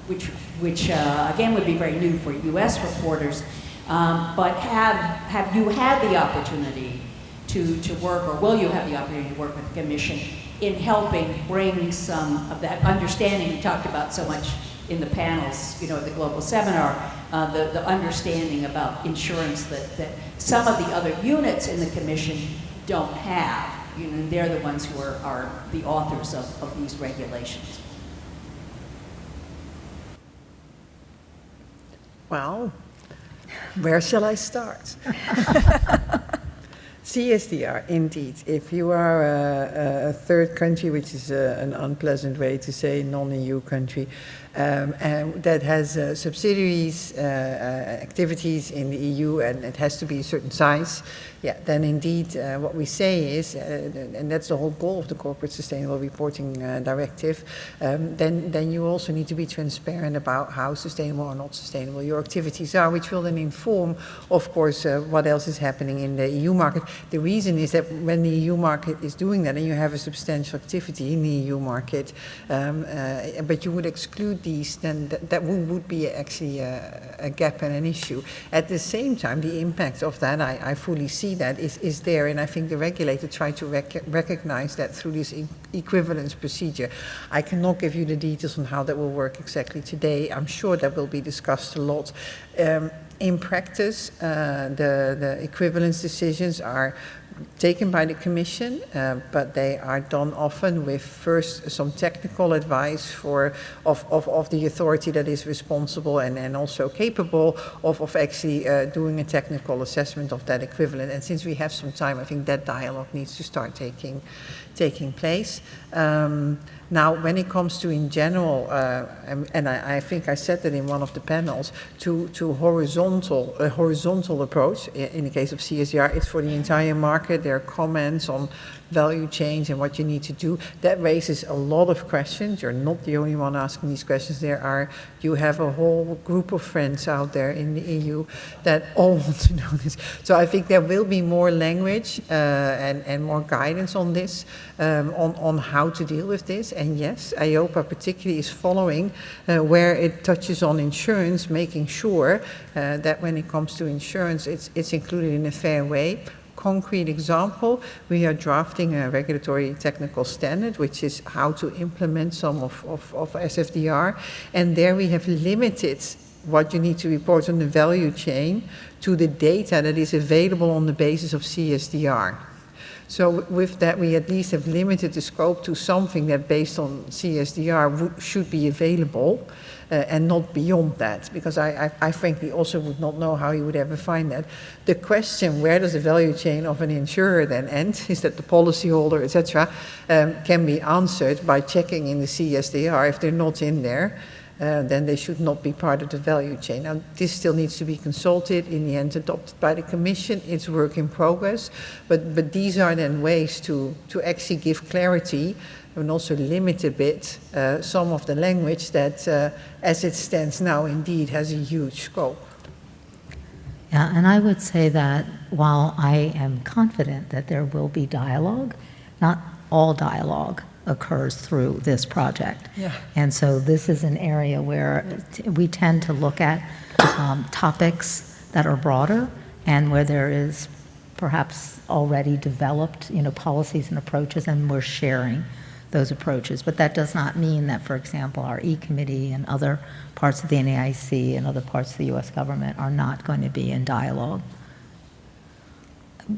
Speaker 6: which again would be very new for U.S. reporters. But have you had the opportunity to work, or will you have the opportunity to work with the Commission in helping bring some of that understanding you talked about so much in the panels, at the global seminar, the understanding about insurance that some of the other units in the Commission don't have? They're the ones who are the authors of these regulations.
Speaker 3: Well, where shall I start? CSDR, indeed. If you are a third country, which is an unpleasant way to say non-EU country, and that has subsidiaries, activities in the EU, and it has to be a certain size, yeah, then indeed what we say is, and that's the whole goal of the Corporate Sustainable Reporting Directive, then you also need to be transparent about how sustainable or not sustainable your activities are, which will then inform, of course, what else is happening in the EU market. The reason is that when the EU market is doing that, and you have a substantial activity in the EU market, but you would exclude these, then that would be actually a gap and an issue. At the same time, the impact of that, I fully see that, is there, and I think the regulator tried to recognize that through this equivalence procedure. I cannot give you the details on how that will work exactly today. I'm sure that will be discussed a lot. In practice, the equivalence decisions are taken by the Commission, but they are done often with first some technical advice of the authority that is responsible and also capable of actually doing a technical assessment of that equivalent. And since we have some time, I think that dialogue needs to start taking place. Now, when it comes to, in general, and I think I said that in one of the panels, to a horizontal approach, in the case of CSR, it's for the entire market. There are comments on value chains and what you need to do. That raises a lot of questions. You're not the only one asking these questions. You have a whole group of friends out there in the EU that all want to know this. So I think there will be more language and more guidance on this, on how to deal with this. And yes, EIOPA particularly is following where it touches on insurance, making sure that when it comes to insurance, it's included in a fair way. Concrete example, we are drafting a regulatory technical standard, which is how to implement some of SFDR. And there we have limited what you need to report on the value chain to the data that is available on the basis of CSDR. So with that, we at least have limited the scope to something that, based on CSDR, should be available, and not beyond that, because I frankly also would not know how you would ever find that. The question, where does the value chain of an insurer then end? Is that the policyholder, etc., can be answered by checking in the CSDR. If they're not in there, then they should not be part of the value chain. Now, this still needs to be consulted, in the end adopted by the Commission. It's work in progress, but these are then ways to actually give clarity and also limit a bit some of the language that, as it stands now, indeed has a huge scope.
Speaker 1: Yeah, and I would say that while I am confident that there will be dialogue, not all dialogue occurs through this project.
Speaker 3: Yeah.
Speaker 1: And so this is an area where we tend to look at topics that are broader and where there is perhaps already developed, policies and approaches, and we're sharing those approaches. But that does not mean that, for example, our E-Committee and other parts of the NAIC and other parts of the U.S. government are not going to be in dialogue.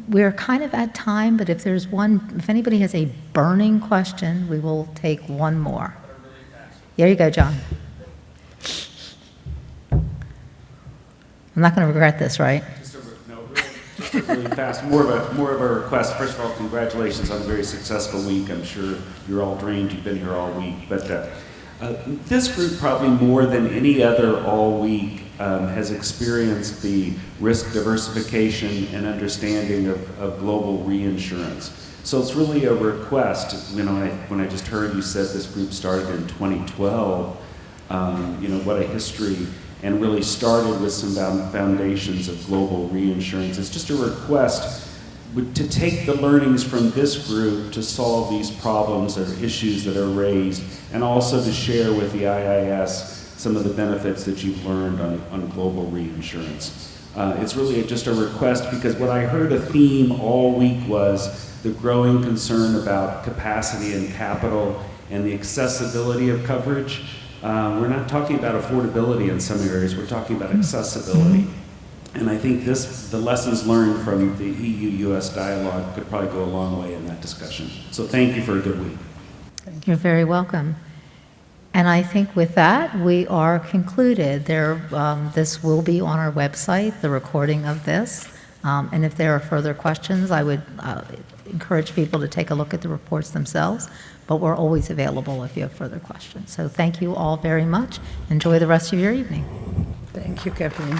Speaker 1: We're kind of at time, but if anybody has a burning question, we will take one more. There you go, John. I'm not going to regret this, right?
Speaker 7: really fast. More of a request. First of all, congratulations on a very successful week. I'm sure you're all drained. You've been here all week. But this group, probably more than any other all week, has experienced the risk diversification and understanding of global reinsurance. So it's really a request. You know, when I just heard you said this group started in 2012, you know, what a history, and really started with some foundations of global reinsurance. It's just a request to take the learnings from this group to solve these problems or issues that are raised, and also to share with the IIS some of the benefits that you've learned on global reinsurance. It's really just a request, because what I heard a theme all week was the growing concern about capacity and capital and the accessibility of coverage. We're not talking about affordability in some areas, we're talking about accessibility. And I think the lessons learned from the EU-U.S. dialogue could probably go a long way in that discussion. So thank you for a good week.
Speaker 1: You're very welcome. And I think with that, we are concluded. This will be on our website, the recording of this. And if there are further questions, I would encourage people to take a look at the reports themselves. But we're always available if you have further questions. So thank you all very much. Enjoy the rest of your evening.
Speaker 3: Thank you, Kathleen.